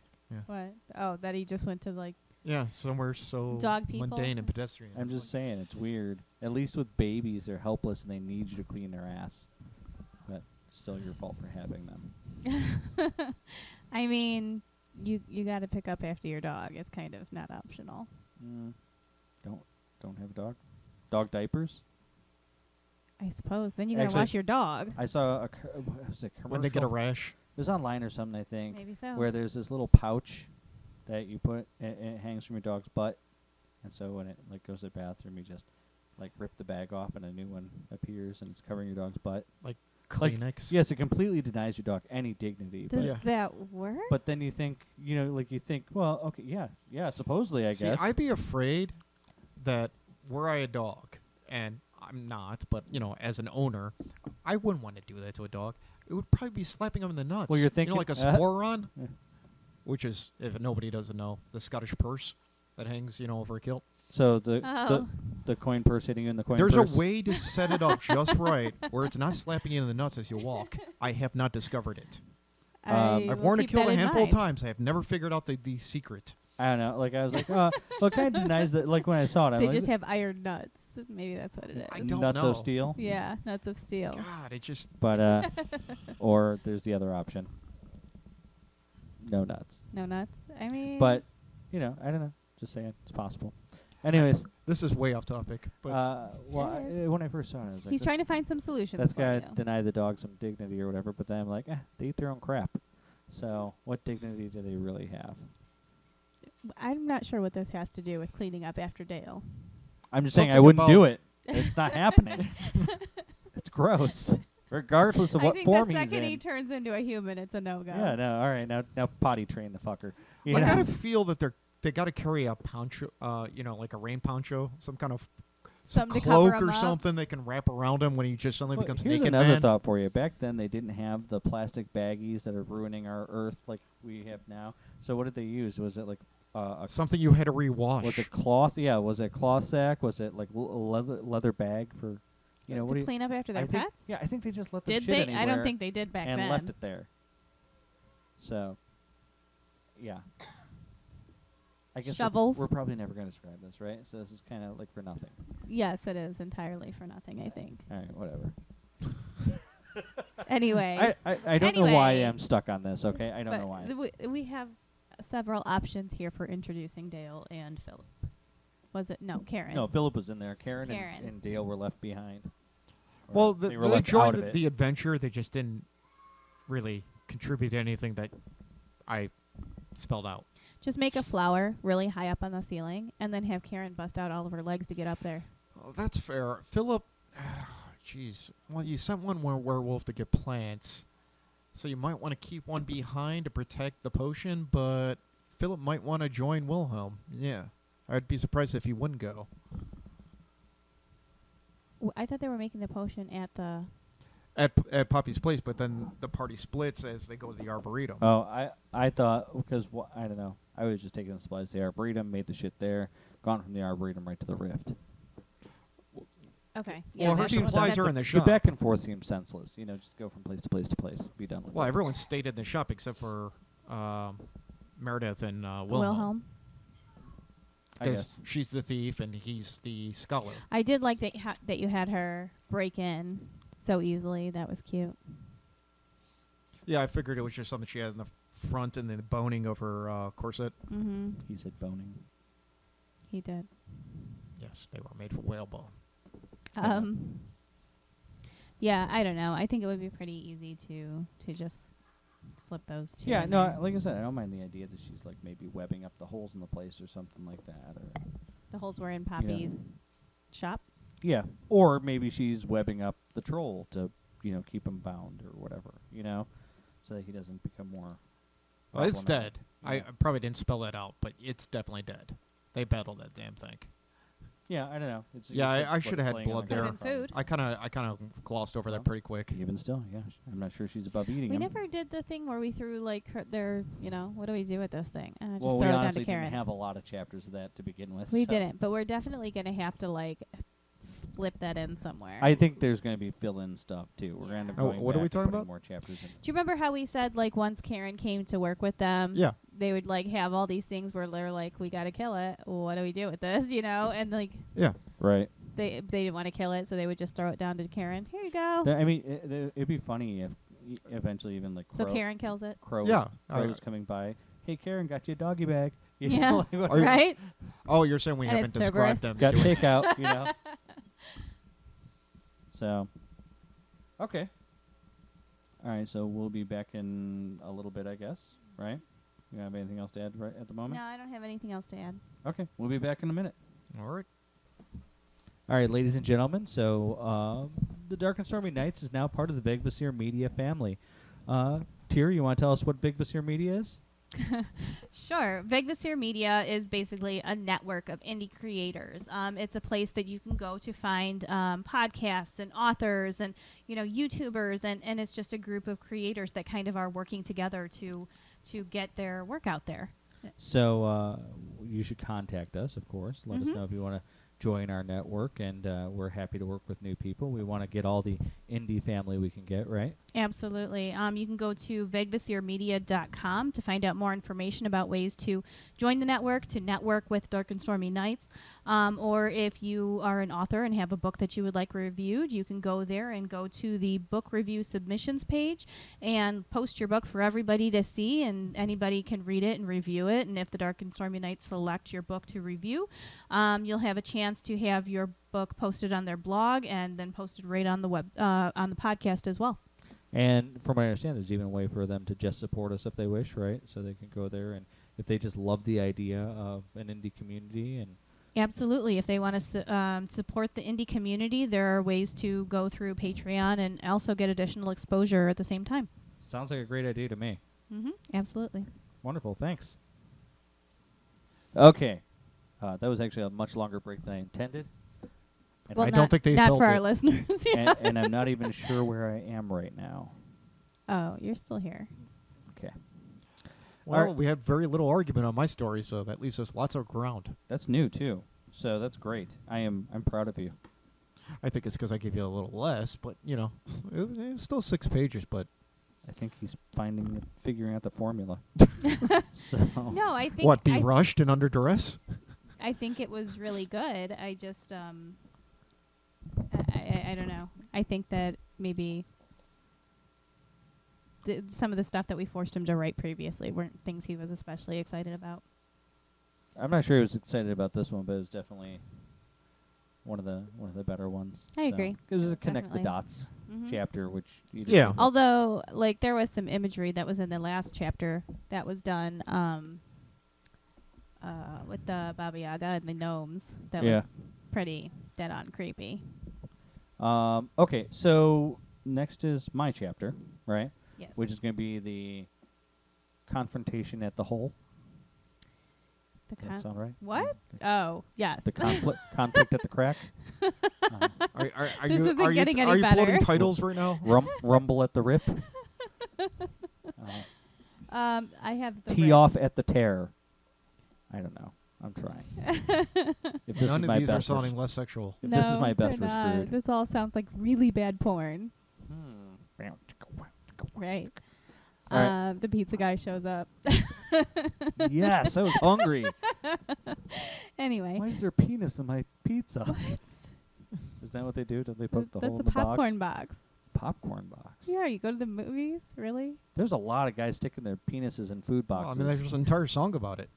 What? Oh, that he just went to like.
Yeah, somewhere so
Dog people?
mundane and pedestrian.
I'm
It's
just
like,
saying, it's weird. At least with babies, they're helpless and they need you to clean their ass. But still your fault for having them.
I mean, you got to pick up after your dog. It's kind of not optional.
Don't have a dog. Dog diapers.
I suppose. Then you got to
Actually-
wash your dog.
I saw a what was it, commercial.
when they get a rash.
It was online or something, I think,
Maybe so.
where there's this little pouch that you put, and it hangs from your dog's butt, and so when it like goes to the bathroom, you just like rip the bag off, and a new one appears, and it's covering your dog's butt.
Kleenex.
Yes, it completely denies your dog any dignity.
Does
Yeah.
that work?
But then you think, well, okay, yeah, supposedly, I
See,
guess.
I'd be afraid that were I a dog, and I'm not, but as an owner, I wouldn't want to do that to a dog. It would probably be slapping him in the nuts.
Well, you're thinking-
like a sporon,
Yeah.
which is, if nobody doesn't know, the Scottish purse that hangs, over a kilt.
So
Oh.
the coin purse hitting you in the coin
There's
purse.
a way to set it up just right where it's not slapping you in the nuts as you walk. I have not discovered it.
I've
I've
will
worn a
keep
kilt
that
a
in
handful of
mind.
times. I have never figured out the secret.
I don't know. Like I was like, well, it kind of denies that. Like when I saw it, I'm
They
like,
just have iron nuts. Maybe that's what it is.
I don't
nuts
know.
of steel.
Yeah, nuts of steel.
God, it just
But or there's the other option. No nuts.
No nuts. I mean,
But I don't know. Just saying, it's possible. Anyways,
this is way off topic. But
well,
It is.
when I first saw it, I was like,
he's trying to find some solutions
That's
for
gotta
you.
deny the dog some dignity or whatever. But then I'm like, they eat their own crap. So what dignity do they really have?
I'm not sure what this has to do with cleaning up after Dale.
I'm just saying I
Something
wouldn't do
about-
it. It's not happening. It's gross, regardless of
I
what
think
form
the
he's
second
in.
he turns into a human, it's a no-go.
Yeah, no, all right, now potty train the fucker. You
I
know?
gotta feel that they gotta carry a poncho, like a rain poncho, some kind of
Something to cover
cloak
him
or
up.
something they can wrap around him when he just suddenly
Well,
becomes a
here's
naked
another
man.
thought for you. Back then, they didn't have the plastic baggies that are ruining our earth like we have now. So what did they use? Was it like
Something you had to rewash.
was it cloth? Yeah, was it cloth sack? Was it like leather bag for, what do
to
you?
clean up after their
I think,
pets?
yeah, I think they just let them
Did
shit
they?
anywhere
I don't think they did back
and
then.
left it there. So, yeah. I guess
Shovels?
we're probably never going to describe this, right? So this is kind of like for nothing.
Yes, it is entirely for nothing, I think.
All right, whatever.
Anyways.
I don't know why
Anyway.
I'm stuck on this, okay? I don't
but
know why.
We have several options here for introducing Dale and Philip. Was it? No, Karen.
No, Philip was in there. Karen.
Karen.
And Dale were left behind. Or
well,
they
they
were left out
joined
of it.
the adventure. They just didn't really contribute to anything that I spelled out.
Just make a flower really high up on the ceiling and then have Karen bust out all of her legs to get up there.
Oh, that's fair. Philip, jeez. Well, you sent one werewolf to get plants, so you might want to keep one behind to protect the potion, but Philip might want to join Wilhelm. Yeah. I'd be surprised if he wouldn't go.
I thought they were making the potion at the...
At Poppy's place, but then the party splits as they go to the Arboretum.
Oh, I thought, because, I don't know. I was just taking the supplies to the Arboretum, made the shit there, gone from the Arboretum right to the Rift.
Okay.
Well, her
that's what-
supplies
that's-
are in the
The
shop.
back and forth seems senseless. Just go from place to place to place. Be done with
Well,
it.
everyone stayed in the shop except for Meredith and Wilhelm.
Wilhelm.
I
Because
guess.
she's the thief and he's the scholar.
I did like that you had her break in so easily. That was cute.
Yeah, I figured it was just something she had in the front and then the boning of her corset.
Mm-hmm.
He said boning.
He did.
Yes, they were made for whalebone.
Yeah.
Yeah, I don't know. I think it would be pretty easy to just slip those two.
Yeah,
in
no,
there.
like I said, I don't mind the idea that she's like maybe webbing up the holes in the place or something like that. Or
The holes were in Poppy's shop.
yeah, or maybe she's webbing up the troll to keep him bound or whatever, so that he doesn't become more.
Well, it's
problematic.
dead. I probably didn't spell that out, but it's definitely dead. They battled that damn thing.
Yeah, I don't know.
Yeah,
it's like
I should have had
laying on
blood
the
there.
Could've been food.
I kind of glossed over that
Well,
pretty quick.
Even still, yeah, I'm not sure she's above eating
We
him.
never did the thing where we threw like their, what do we do with this thing? Just
Well,
throw
we
it down
honestly
to Karen.
didn't have a lot of chapters of that to begin with.
We
so
didn't, but we're definitely gonna have to like slip that in somewhere.
I think there's going to be fill-in stuff too. We're
Yeah.
going to
Oh,
going
what are
back
we
and
talking
putting
about?
more chapters in.
Do you remember how we said like once Karen came to work with them?
Yeah.
They would like have all these things where they're like, we got to kill it. What do we do with this? And like
Yeah.
Right.
they didn't want to kill it, so they would just throw it down to Karen. Here you go.
I mean, it'd be funny if eventually even like
So Karen kills it.
crows,
Yeah,
crows coming by. Hey, Karen, got you a doggy bag. You
Yeah.
know, like, what-
Are you-
Right?
Oh, you're saying we
And
haven't
it's
described
Cerberus.
them.
got
doing-
takeout. So, okay. All right, so we'll be back in a little bit, I guess. Right? You have anything else to add right at the moment?
No, I don't have anything else to add.
Okay, we'll be back in a minute.
All right.
All right, ladies and gentlemen. So, the Dark and Stormy Nights is now part of the Vigvasir Media family. Tyr, you want to tell us what Vigvasir Media is?
Sure. Vigvasir Media is basically a network of indie creators. It's a place that you can go to find podcasts and authors and YouTubers, and it's just a group of creators that kind of are working together to get their work out there.
So you should contact us, of course. Let us
Mhm.
know if you want to join our network, and we're happy to work with new people. We want to get all the indie family we can get, right?
Absolutely. You can go to vigvasirmedia.com to find out more information about ways to join the network, to network with Dark and Stormy Nights. Or if you are an author and have a book that you would like reviewed, you can go there and go to the book review submissions page and post your book for everybody to see, and anybody can read it and review it. And if the Dark and Stormy Nights select your book to review, you'll have a chance to have your book posted on their blog and then posted right on the web on the podcast as well.
And from what I understand, there's even a way for them to just support us if they wish, right? So they can go there, and if they just love the idea of an indie community and
Absolutely. If they want to support the indie community, there are ways to go through Patreon and also get additional exposure at the same time.
sounds like a great idea to me.
Absolutely.
Wonderful, thanks. Okay. That was actually a much longer break than I intended. And,
Well,
I
not,
don't think they
not
felt
for our
it.
listeners. Yeah.
and I'm not even sure where I am right now.
Oh, you're still here.
Okay.
Well,
Alright.
we had very little argument on my story, so that leaves us lots of ground.
That's new too. So that's great. I'm proud of you.
I think it's because I gave you a little less, but it was still 6 pages. But
I think he's figuring out the formula. So
No, I think
what? Be
I,
rushed and under duress?
I think it was really good. I just I don't know. I think that maybe some of the stuff that we forced him to write previously weren't things he was especially excited about.
I'm not sure he was excited about this one, but it was definitely one of the better ones.
I agree.
Because it's a connect the
Definitely.
dots
Mhm.
chapter, which you did
Yeah.
really-
Although, like, there was some imagery that was in the last chapter that was done with the Baba Yaga and the gnomes. That
Yeah.
was pretty dead-on creepy.
Okay, so next is my chapter, right?
Yes.
Which is going to be the confrontation at the hole.
the
Does that sound right?
What? Oh, yes.
The conflict at the crack.
Are
This
you
isn't
are
getting
you
any
are you
better.
floating titles right now?
Rumble at the rip.
I have the
Tee
ring.
off at the tear. I don't know. I'm trying. If this
None
is
of
my
these are
best, we're
sounding less sexual.
if this is my
they're
best, we're
not.
screwed.
This all sounds like really bad porn.
Hmm.
Right.
All right.
The pizza guy shows up.
Yes, I was hungry.
Anyway.
Why is there penis in my pizza?
What?
Is that what they do? Do they poke the
That's
hole
a
in the
popcorn
box?
box.
Popcorn box.
Yeah, you go to the movies? Really?
There's a lot of guys sticking their penises in food
Well, I
boxes.
mean, there's an entire song about it.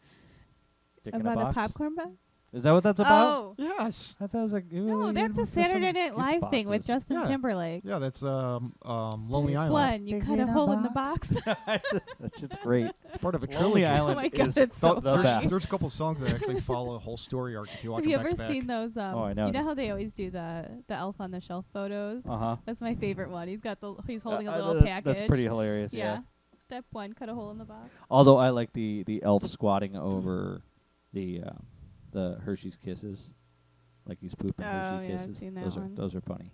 Dick in
About
a box.
popcorn box?
Is that what that's about?
Oh.
Yes.
I thought it was like
No, that's a Saturday Night Live thing with Justin
Yeah.
Timberlake.
Yeah, that's Lonely
Which
Island.
one? You cut a hole in the box?
That shit's great.
It's part of a
Lonely
trilogy.
Island
Oh my God,
is
it's so
the
funny.
best.
There's a couple songs that actually follow a whole story arc if you watch
Have
them
you
back
ever
to back.
seen those?
Oh, I know.
You know how they always do the Elf on the Shelf photos?
Uh-huh.
That's my favorite one. He's holding a little
That's
package.
pretty hilarious, yeah.
Step 1, cut a hole in the box.
Although I like the elf squatting over the Hershey's Kisses. Like he's pooping
Oh,
Hershey
yeah, I've
Kisses.
seen that one.
Those are funny.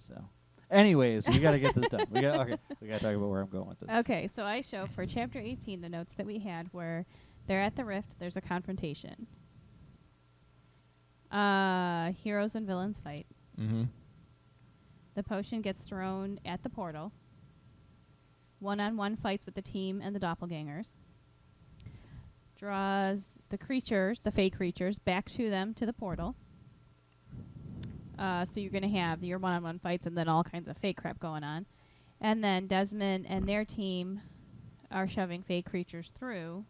So, anyways, we got to get this done. We got to talk about where I'm going with this.
Okay, so I show for chapter 18 the notes that we had were they're at the rift, there's a confrontation. Heroes and villains fight.
Mm-hmm.
The potion gets thrown at the portal. One-on-one fights with the team and the doppelgangers. Draws the creatures, the fake creatures, back to them to the portal. So you're going to have your one-on-one fights and then all kinds of fake crap going on. And then Desmond and their team are shoving fake creatures through.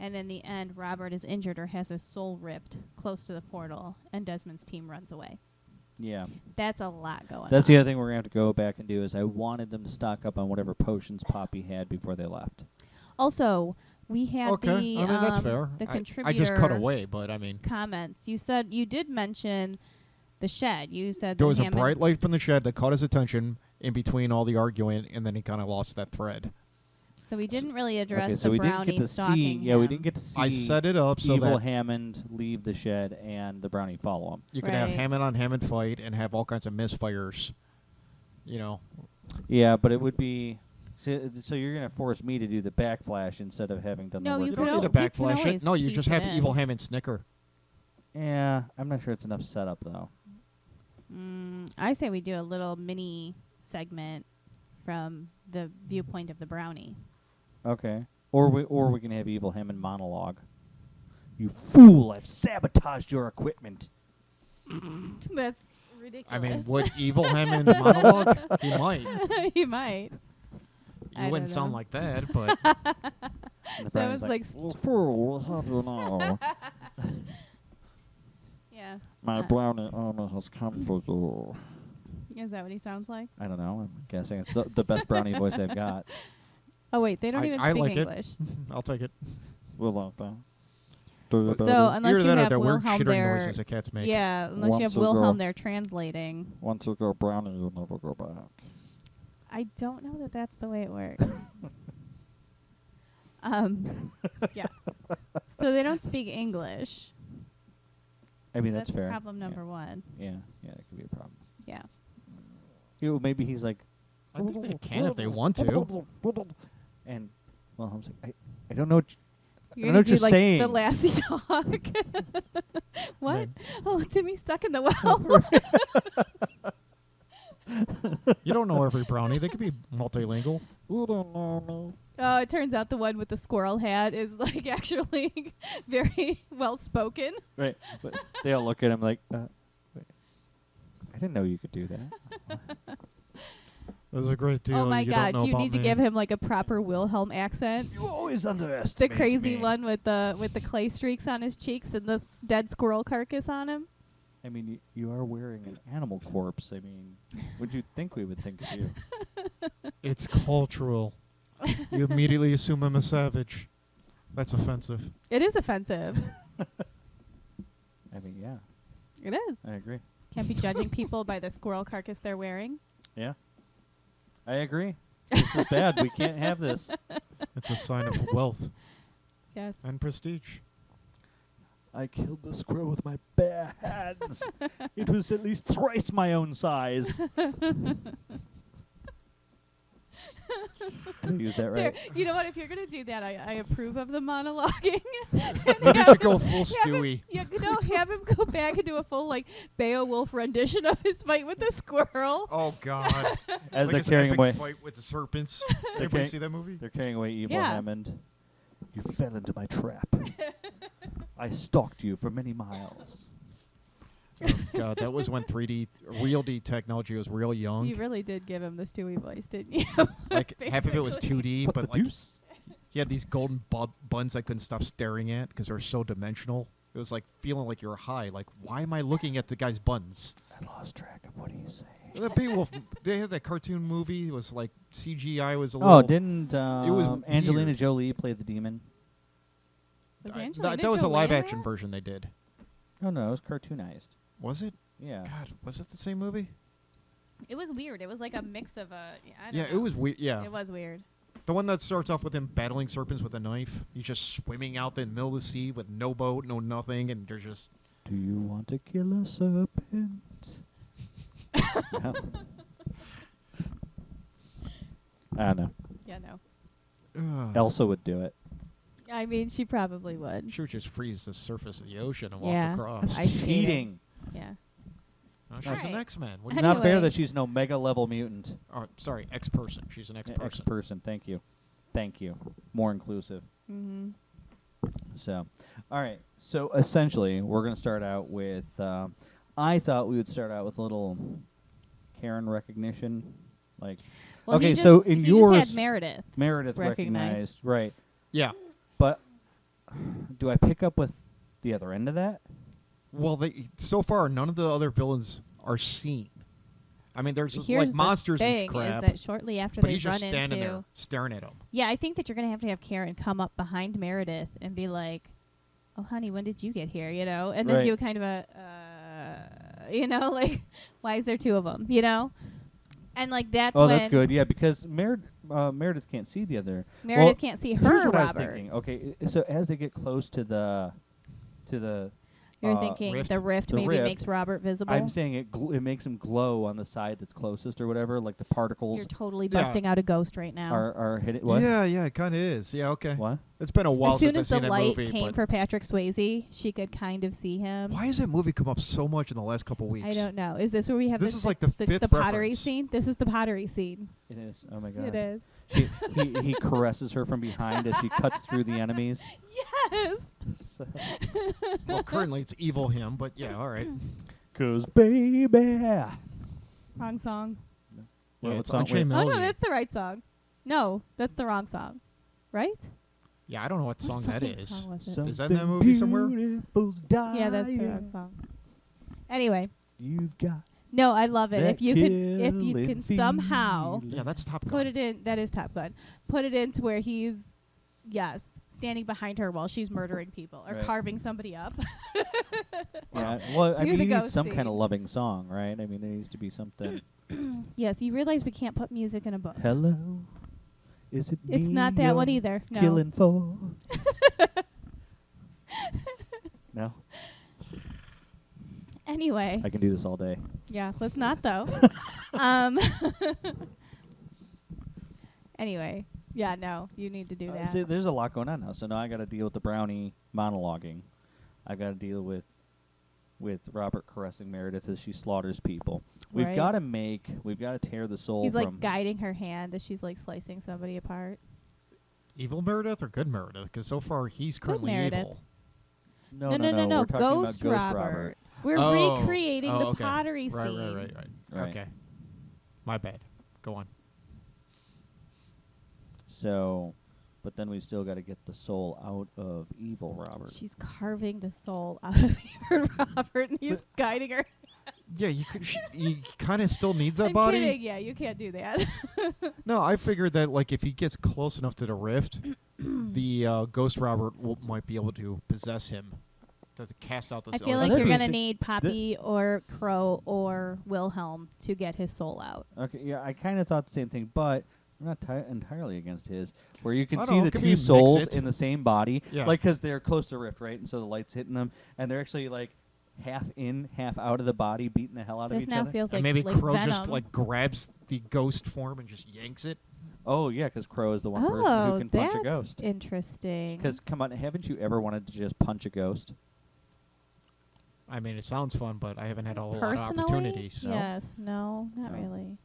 And in the end, Robert is injured or has his soul ripped close to the portal, and Desmond's team runs away.
Yeah.
That's a lot going on.
That's the other thing we're going to have to go back and do is I wanted them to stock up on whatever potions Poppy had before they left.
Also, we had
Okay,
the
I mean that's fair.
the
I
contributor
just cut away, but I mean
comments. You did mention the shed. You said
there
that
was a
Hammond-
bright light from the shed that caught his attention in between all the arguing, and then he kind of lost that thread.
So we didn't really address
Okay,
the
so we didn't
brownie
get to see.
stalking
Yeah, we
him.
didn't get to see.
I set it up so
Evil
that
Hammond leave the shed and the brownie follow him.
you could have
Right.
Hammond on Hammond fight and have all kinds of misfires. You know,
Yeah, but it would be. So you're going to force me to do the backflash instead of having done
No,
the work.
you
you
could
don't need
al-
to
you can
backflash it.
always
No, you
piece
just
it
have
in.
Evil Hammond snicker.
Yeah, I'm not sure it's enough setup though.
I say we do a little mini segment from the viewpoint of the brownie.
Okay. Or we can have Evil Hammond monologue. You fool! I've sabotaged your equipment.
That's ridiculous.
I mean, would Evil Hammond monologue? He might.
He might. I
You wouldn't
don't
sound
know.
like that, but
And the
That
brownie's
was like
"Well, fool, have you know?
Yeah.
My brownie armor has come for you."
Is that what he sounds like?
I don't know. I'm guessing it's the best brownie voice I've got.
Oh wait, they don't even
I
speak
like
English.
I'll take it.
We'll love that.
So unless
Either
you
that or
have
the weird
Wilhelm
shittering
there,
noises that cats make.
yeah, unless you
Once
have
a girl.
Wilhelm there translating.
Once you go brownie, you'll never go back.
I don't know that that's the way it works. Yeah. So they don't speak English.
I mean,
So
that's fair.
problem
Yeah.
number one.
Yeah, that could be a problem.
Yeah.
Maybe he's like,
I think they can if they want to.
and Wilhelm's like, I don't know.
You're
I know
gonna
what
do
you're
like
saying.
the Lassie talk. What?
Right.
Oh, Timmy's stuck in the well.
You don't know every brownie. They could be multilingual.
Oh, it turns out the one with the squirrel hat is like actually very well spoken.
Right. But they all look at him like, wait, I didn't know you could do that.
This is a great deal.
Oh my
you
God!
don't know
You
about
need to
me.
give him like a proper Wilhelm accent.
You always underestimate
The crazy one with the clay streaks on his cheeks and the dead squirrel carcass on him.
I mean, you are wearing an animal corpse. I mean, would you think we would think of you?
It's cultural. You immediately assume I'm a savage. That's offensive.
It is offensive.
I mean, yeah,
It is.
I agree.
Can't be judging people by the squirrel carcass they're wearing.
Yeah, I agree. This is bad. We can't have this.
It's a sign of wealth
Yes.
and prestige.
I killed the squirrel with my bare hands. It was at least thrice my own size. Did I use that right?
There, you know what? If you're gonna do that, I approve of the monologuing.
Maybe you should go full
Have him,
Stewie.
yeah, have him go back and do a full like Beowulf rendition of his fight with the squirrel.
Oh God!
As
like
they're
his
carrying
epic
away,
fight with the serpents.
They're
Everybody
carrying-
see that movie?
they're carrying away Evil
Yeah.
Hammond. You fell into my trap. I stalked you for many miles.
Oh God, that was when 3D, real D technology was real young.
You really did give him the Stewie voice, didn't you?
Like half of it was
Basically.
2D, but like he had these golden buns I couldn't stop staring at because they were so dimensional. It was like feeling like you were high. Like, why am I looking at the guy's buttons?
I lost track of what he's saying.
The Beowulf, they had that cartoon movie. It was like CGI was a little.
Oh, didn't
was
Angelina
weird.
Jolie play the demon?
Was
I-
Angelina
that was a
Jolie
live
in
action
that?
version they did.
Oh no, it was cartoonized.
Was it?
Yeah.
God, was it the same movie?
It was weird. It was like a mix of a. I don't
Yeah,
know.
it was weird. Yeah,
It was weird.
the one that starts off with him battling serpents with a knife. He's just swimming out in the middle of the sea with no boat, no nothing, and there's just.
Do you want to kill a serpent? No. I don't know.
Yeah, no.
Elsa would do it.
I mean, she probably would.
She would just freeze the surface of the ocean and walk
Yeah.
across.
I hate it.
Cheating.
Yeah.
Oh, she's
Alright.
an X-Man. What
It's
do you
not fair
Anyway.
that she's no mega level mutant.
Oh, sorry, X-person. She's an X-person.
X-person. Thank you. Thank you. More inclusive.
Mm-hmm.
So, all right. So essentially, we're going to start out with. I thought we would start out with a little Karen recognition, like
Well,
Okay,
he just,
so in
he
yours-
just had Meredith.
Meredith
Recognized.
recognized, right?
Yeah.
But do I pick up with the other end of that?
Well, they so far none of the other villains are seen. I mean, there's
Here's
like
the
monsters
thing
and crap,
is that shortly after
but
they
he's
run
just standing
into,
there staring at him.
yeah, I think that you're gonna have Karen come up behind Meredith and be like, "Oh, honey, when did you get here?" You know, and then
Right.
do kind of a, you know, like, why is there two of them? You know, and like that's
Oh,
when
that's good. Yeah, because Meredith can't see the other.
Meredith
Well,
can't see
Here's
her.
what I was
Robert,
thinking. Okay, so as they get close to the
you're thinking
Rift.
the rift
The
maybe
rift.
makes Robert visible.
I'm saying it makes him glow on the side that's closest or whatever, like the particles
You're totally
Yeah.
busting out a ghost right now.
are hitting. What?
Yeah, it kind of is. Yeah, okay.
What?
It's been a while
As soon
since I've
as the
seen that
light
movie.
came
But
for Patrick Swayze, she could kind of see him.
why has that movie come up so much in the last couple weeks?
I don't know. Is this where we have
This
the,
is like the fifth
the pottery
reference.
scene? This is the pottery scene.
It is. Oh my god.
It is.
He caresses her from behind as she cuts through the enemies.
Yes.
So-
Well, currently it's evil him, but yeah, all right.
'Cause baby.
Wrong song.
Yeah,
What
it's
song?
Unchained
Wait.
Oh
Melody.
no, that's the right song. No, that's the wrong song. Right?
Yeah, I don't know what song that
fucking
is.
song was it?
Is that in that movie somewhere?
beautiful's
Yeah, that's the
dying.
wrong song. Anyway,
You've got
no, I love it.
that
If you can
killing
somehow
feeling.
Yeah, that's Top Gun.
put it in, that is Top Gun. Put it into where he's, yes, standing behind her while she's murdering people or
Right.
carving somebody up.
Yeah, well, I
Do
mean,
the
you need
ghost
some kind of
scene.
loving song, right? I mean, there needs to be something.
Yes, you realize we can't put music in a book.
Hello, is it me
It's not that one
you're
either. No.
Killing for. No,
Anyway,
I can do this all day.
yeah, let's not though. um. Anyway, yeah, no, you need to do that.
See, there's a lot going on now. So now I got to deal with the brownie monologuing. I got to deal with Robert caressing Meredith as she slaughters people. We've
Right.
got to tear the soul
He's
from.
like guiding her hand as she's like slicing somebody apart.
Evil Meredith or good Meredith? Because so far he's currently
Meredith.
evil.
no.
No.
We're talking
Ghost,
about Ghost
Robert. We're
Oh.
recreating
Oh,
the
okay.
pottery
Right,
scene.
right.
Right.
Okay. My bad. Go on.
So, but then we still got to get the soul out of evil Robert.
She's carving the soul out of even Robert, and he's guiding her.
Yeah, you could. He kind of still needs that
I'm
body.
kidding. Yeah, you can't do that.
No, I figured that like if he gets close enough to the rift, the Ghost Robert might be able to possess him, to cast out the.
I feel
Oh,
like
that'd
you're
be
gonna
sick.
need Poppy or Crow or Wilhelm to get his soul out.
Okay, yeah, I kind of thought the same thing, but I'm not entirely against his. Where you can
I
see
don't know,
the
can
two
we mix
souls
it?
in the same body,
Yeah.
like because they're close to Rift, right? And so the light's hitting them, and they're actually like half in, half out of the body, beating the hell out of
This
each
now
other.
feels
And
like
maybe
like
Crow
Venom.
just like grabs the ghost form and just yanks it.
Oh yeah, because Crow is the one person who
Oh,
can punch
that's
a ghost.
interesting.
Because come on, haven't you ever wanted to just punch a ghost?
I mean, it sounds fun, but I haven't had a whole lot
Personally,
of opportunities. So.
yes, no, not
No.
really.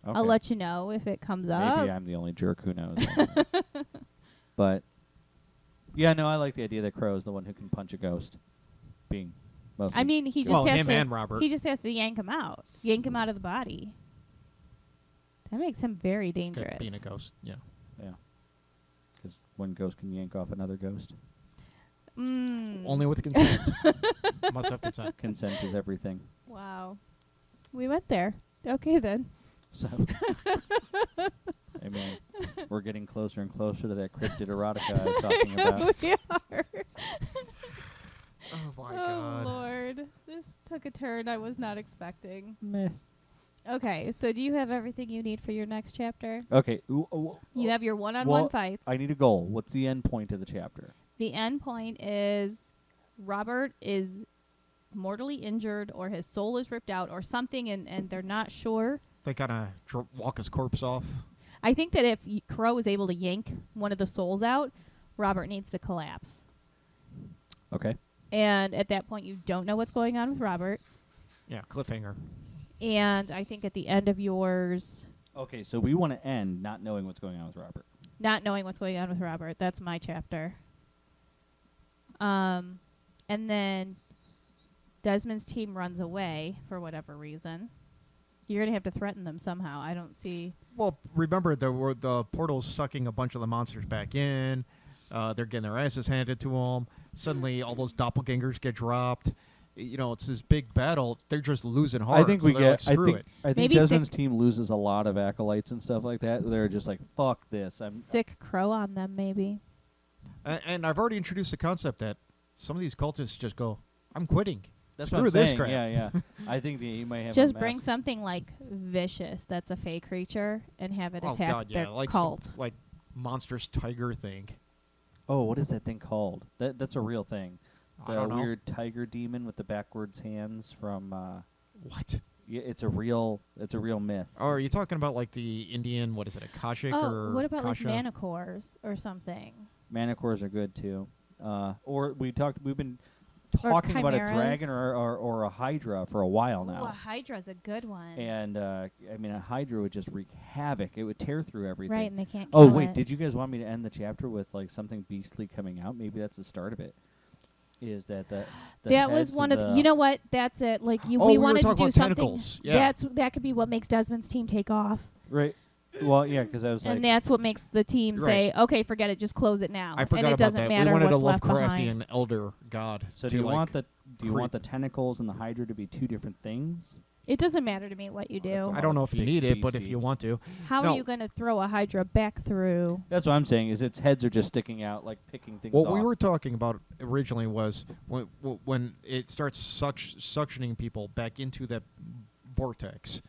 Okay.
I'll let you know if it comes up.
Maybe I'm the only jerk who knows. But yeah, no, I like the idea that Crow is the one who can punch a ghost. Being mostly
I mean, he just
Well,
has
him
to.
and Robert.
He just has to yank him out of the body. That makes him very
Good,
dangerous.
being a ghost. Yeah.
yeah, because one ghost can yank off another ghost.
Only with consent. Must have consent.
Consent is everything.
Wow. We went there. Okay, then.
So, I mean, we're getting closer and closer to that cryptid erotica I was talking about.
We are.
Oh my
Oh,
god.
Lord. This took a turn I was not expecting.
Meh.
Okay, so do you have everything you need for your next chapter?
Okay.
You have your one-on-one
well,
fights.
I need a goal. What's the end point of the chapter?
The end point is Robert is mortally injured or his soul is ripped out or something, and they're not sure.
They gotta walk his corpse off.
I think that if Crow is able to yank one of the souls out, Robert needs to collapse.
Okay.
And at that point, you don't know what's going on with Robert.
Yeah, cliffhanger.
And I think at the end of yours,
Okay, so we want to end not knowing what's going on with Robert.
not knowing what's going on with Robert. That's my chapter. And then Desmond's team runs away for whatever reason. You're going to have to threaten them somehow. I don't see...
Well, remember the portal's sucking a bunch of the monsters back in. They're getting their asses handed to them. Suddenly, all those doppelgangers get dropped. You know, it's this big battle. They're just losing hard.
I think we
so they're
get.
like, Screw it.
I think
Maybe
Desmond's team loses a lot of acolytes and stuff like that. They're just like, fuck this.
Sick Crow on them, maybe.
And I've already introduced the concept that some of these cultists just go, I'm quitting.
That's
Screw
what I'm
this
saying.
crap.
Yeah. I think that you might have.
Just
a
bring
mass-
something like vicious that's a fey creature and have it
Oh,
attack
God, yeah.
their
Like
cult.
some, like monstrous tiger thing.
Oh, what is that thing called? That's a real thing.
I
The
don't know.
weird tiger demon with the backwards hands from.
What?
Yeah, it's a real myth.
Oh, are you talking about like the Indian, what is it, a Kashik or
what about
Kasha?
like manticores or something?
Manticores are good too. Or we've been
Or
talking about a
chimeras.
dragon or a hydra for a while
Ooh,
now.
a Hydra's a good one.
And I mean, a hydra would just wreak havoc. It would tear through everything.
Right, and they can't
Oh
kill
wait,
it.
did you guys want me to end the chapter with like something beastly coming out? Maybe that's the start of it. Is that the
that was
heads
one of
the
you know what? That's it. Like
Oh,
we
we were
wanted to
talking
do
about
something.
tentacles. Yeah.
That could be what makes Desmond's team take off,
right? Well, yeah, because I was
and
like,
that's what makes the team say, "Okay, forget it, just close it now."
I forgot
and it
about
doesn't
that.
matter
We wanted a
what's left
Lovecraftian
behind.
elder god.
so
to
do you
like
want
creep.
the tentacles and the hydra to be two different things?
It doesn't matter to me what you
Well,
do.
that's
I don't know if you
Big
need it, but if
beastie.
you want to.
How
No.
are you going to throw a Hydra back through?
That's what I'm saying. Is its heads are just sticking out, like picking things
What
off.
we were talking about originally was when it starts suctioning people back into that vortex.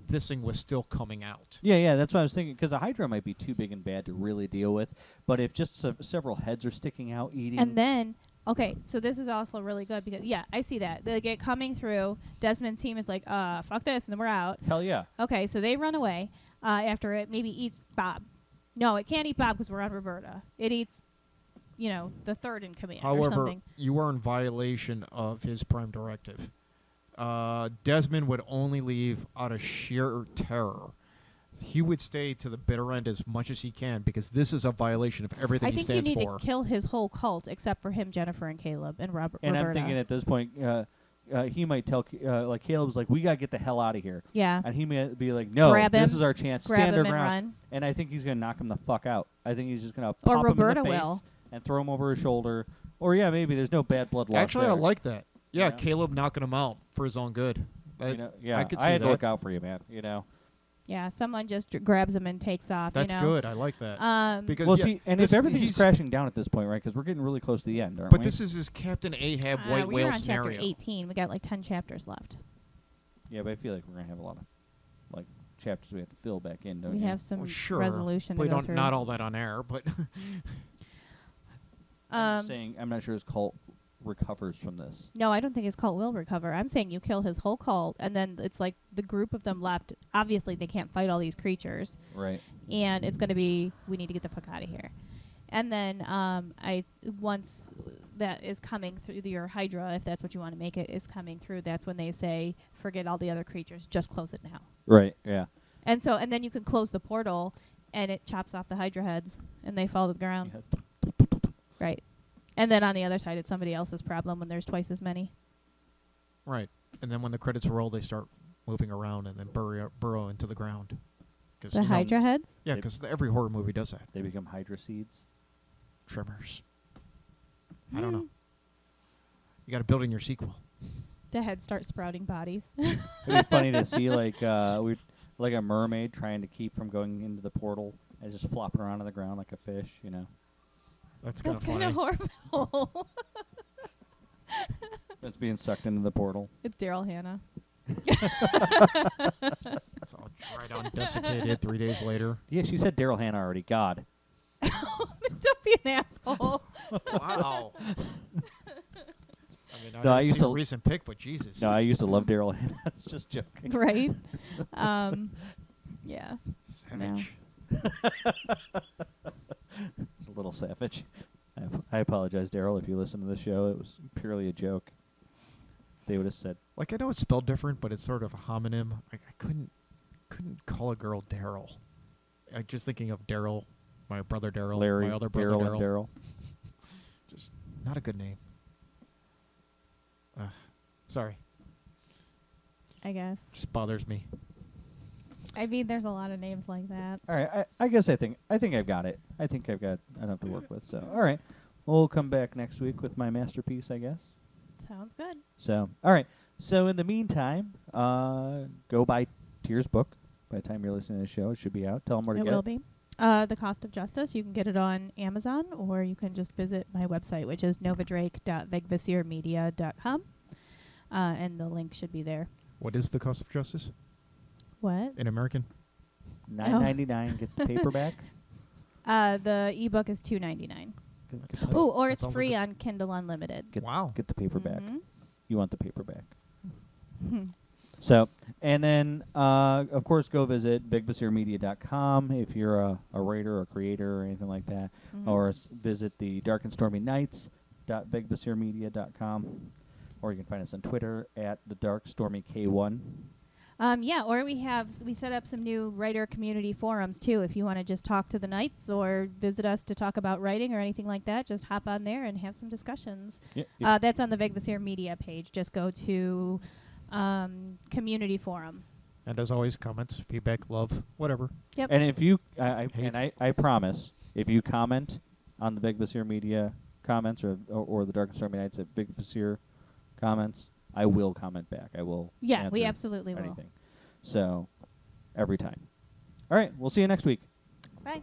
This thing was still coming out.
Yeah, that's what I was thinking. Because a hydra might be too big and bad to really deal with, but if just several heads are sticking out, eating,
And then, okay, so this is also really good because, yeah, I see that. They get coming through. Desmond's team is like, fuck this, and then we're out.
hell yeah,
Okay, so they run away after it maybe eats Bob. No, it can't eat Bob because we're on Roberta. It eats, the third in command or
However,
something.
you are in violation of his prime directive. Desmond would only leave out of sheer terror. He would stay to the bitter end as much as he can because this is a violation of everything
I
he
think you
stands
need
for.
to kill his whole cult except for him, Jennifer, and Caleb, and Roberta.
and I'm thinking at this point, he might tell, like Caleb's like, we gotta get the hell out of here,
Yeah.
and he may be like, no,
Grab
this
him,
is our chance,
grab
stand
him
our
and
ground,
run.
and I think he's gonna knock him the fuck out. I think he's just gonna
Or
pop
Roberta
him in the face
will.
and throw him over his shoulder, or yeah, maybe there's no bad blood lost.
Actually, I
there.
like that. Yeah,
Yeah.
Caleb knocking him out for his own good.
Yeah,
I could see
had
that.
to look out for you, man.
Yeah, someone just grabs him and takes off.
That's good. I like that. Because
Well,
yeah,
see, and
this-
if everything's
he's-
crashing down at this point, right? Because we're getting really close to the end, aren't
But
we?
this is his Captain Ahab white
we
whale
were on
scenario.
chapter 18. We got like 10 chapters left.
Yeah, but I feel like we're gonna have a lot of like chapters we have to fill back in, don't
We
you?
have some
Well, sure.
resolution
We
to go
don't
through.
not all that on air, but
I'm just saying, I'm not sure his cult recovers from this.
No, I don't think his cult will recover. I'm saying you kill his whole cult, and then it's like the group of them left. Obviously, they can't fight all these creatures,
Right.
and it's going to be, we need to get the fuck out of here. And then once that is coming through your Hydra, if that's what you want to make it, is coming through, that's when they say, forget all the other creatures, just close it now.
Right. Yeah.
And then you can close the portal, and it chops off the Hydra heads, and they fall to the ground. Right. And then on the other side, it's somebody else's problem when there's twice as many.
right. And then when the credits roll, they start moving around and then burrow into the ground. 'Cause,
The Hydra heads?
Yeah,
They-
because every horror movie does that.
They become Hydra seeds.
Tremors. I don't know. You got to build in your sequel.
The head starts sprouting bodies.
It'd be funny to see like like a mermaid trying to keep from going into the portal and just flopping around on the ground like a fish, you know.
That's kind
That's
of
kind of
funny.
horrible.
That's being sucked into the portal.
It's Daryl Hannah.
It's all dried out and desiccated 3 days later.
Yeah, she said Daryl Hannah already. God.
Don't be an asshole.
Wow. I mean,
No, I
I
used
used
to
a recent pick, but Jesus.
No, I used to love Daryl Hannah. I was just joking.
Right? Yeah.
Savage.
It's a little savage. I apologize, Daryl, if you listen to the show. It was purely a joke. They would have said,
Like, I know it's spelled different, but it's sort of a homonym. I couldn't call a girl Daryl. I'm just thinking of Daryl, my brother Daryl,
Larry,
my other brother
Daryl, and Daryl.
Just not a good name. Sorry,
I guess.
just bothers me.
I mean, there's a lot of names like that.
All right, I guess I think I've got it. I think I've got enough to work with. So, all right, we'll come back next week with my masterpiece, I guess.
Sounds good.
So, all right. So, in the meantime, go buy Tears' book. By the time you're listening to the show, it should be out. Tell them where to
It
get
will
it.
be. The Cost of Justice. You can get it on Amazon, or you can just visit my website, which is novadrake.vegvasirmedia.com. And the link should be there.
What is the cost of justice
What?
in American?
$9.99. Get the paperback.
The ebook is $2.99.
That's-
Oh, or
that
it's
sounds
free
like
on Kindle Unlimited.
Wow.
Get the paperback.
Mhm.
You want the paperback. So, and then, of course, go visit bigvasirmedia.com if you're a writer or creator or anything like that.
Mhm.
Or visit the Dark and Stormy Nights.bigvasirmedia.com. Or you can find us on Twitter at the Dark Stormy K1.
Yeah, or we set up some new writer community forums too. If you want to just talk to the Knights or visit us to talk about writing or anything like that, just hop on there and have some discussions.
Yeah,
That's on the Vegvasir Media page. Just go to community forum.
And as always, comments, feedback, love, whatever.
Yep.
And if you,
Hate.
I promise, if you comment on the Big Vasir Media comments or the Dark and Stormy Nights at Big Vasir comments, I will comment back. I will.
Yeah, we
answer
absolutely will.
anything. So, every time. All right, we'll see you next week.
Bye.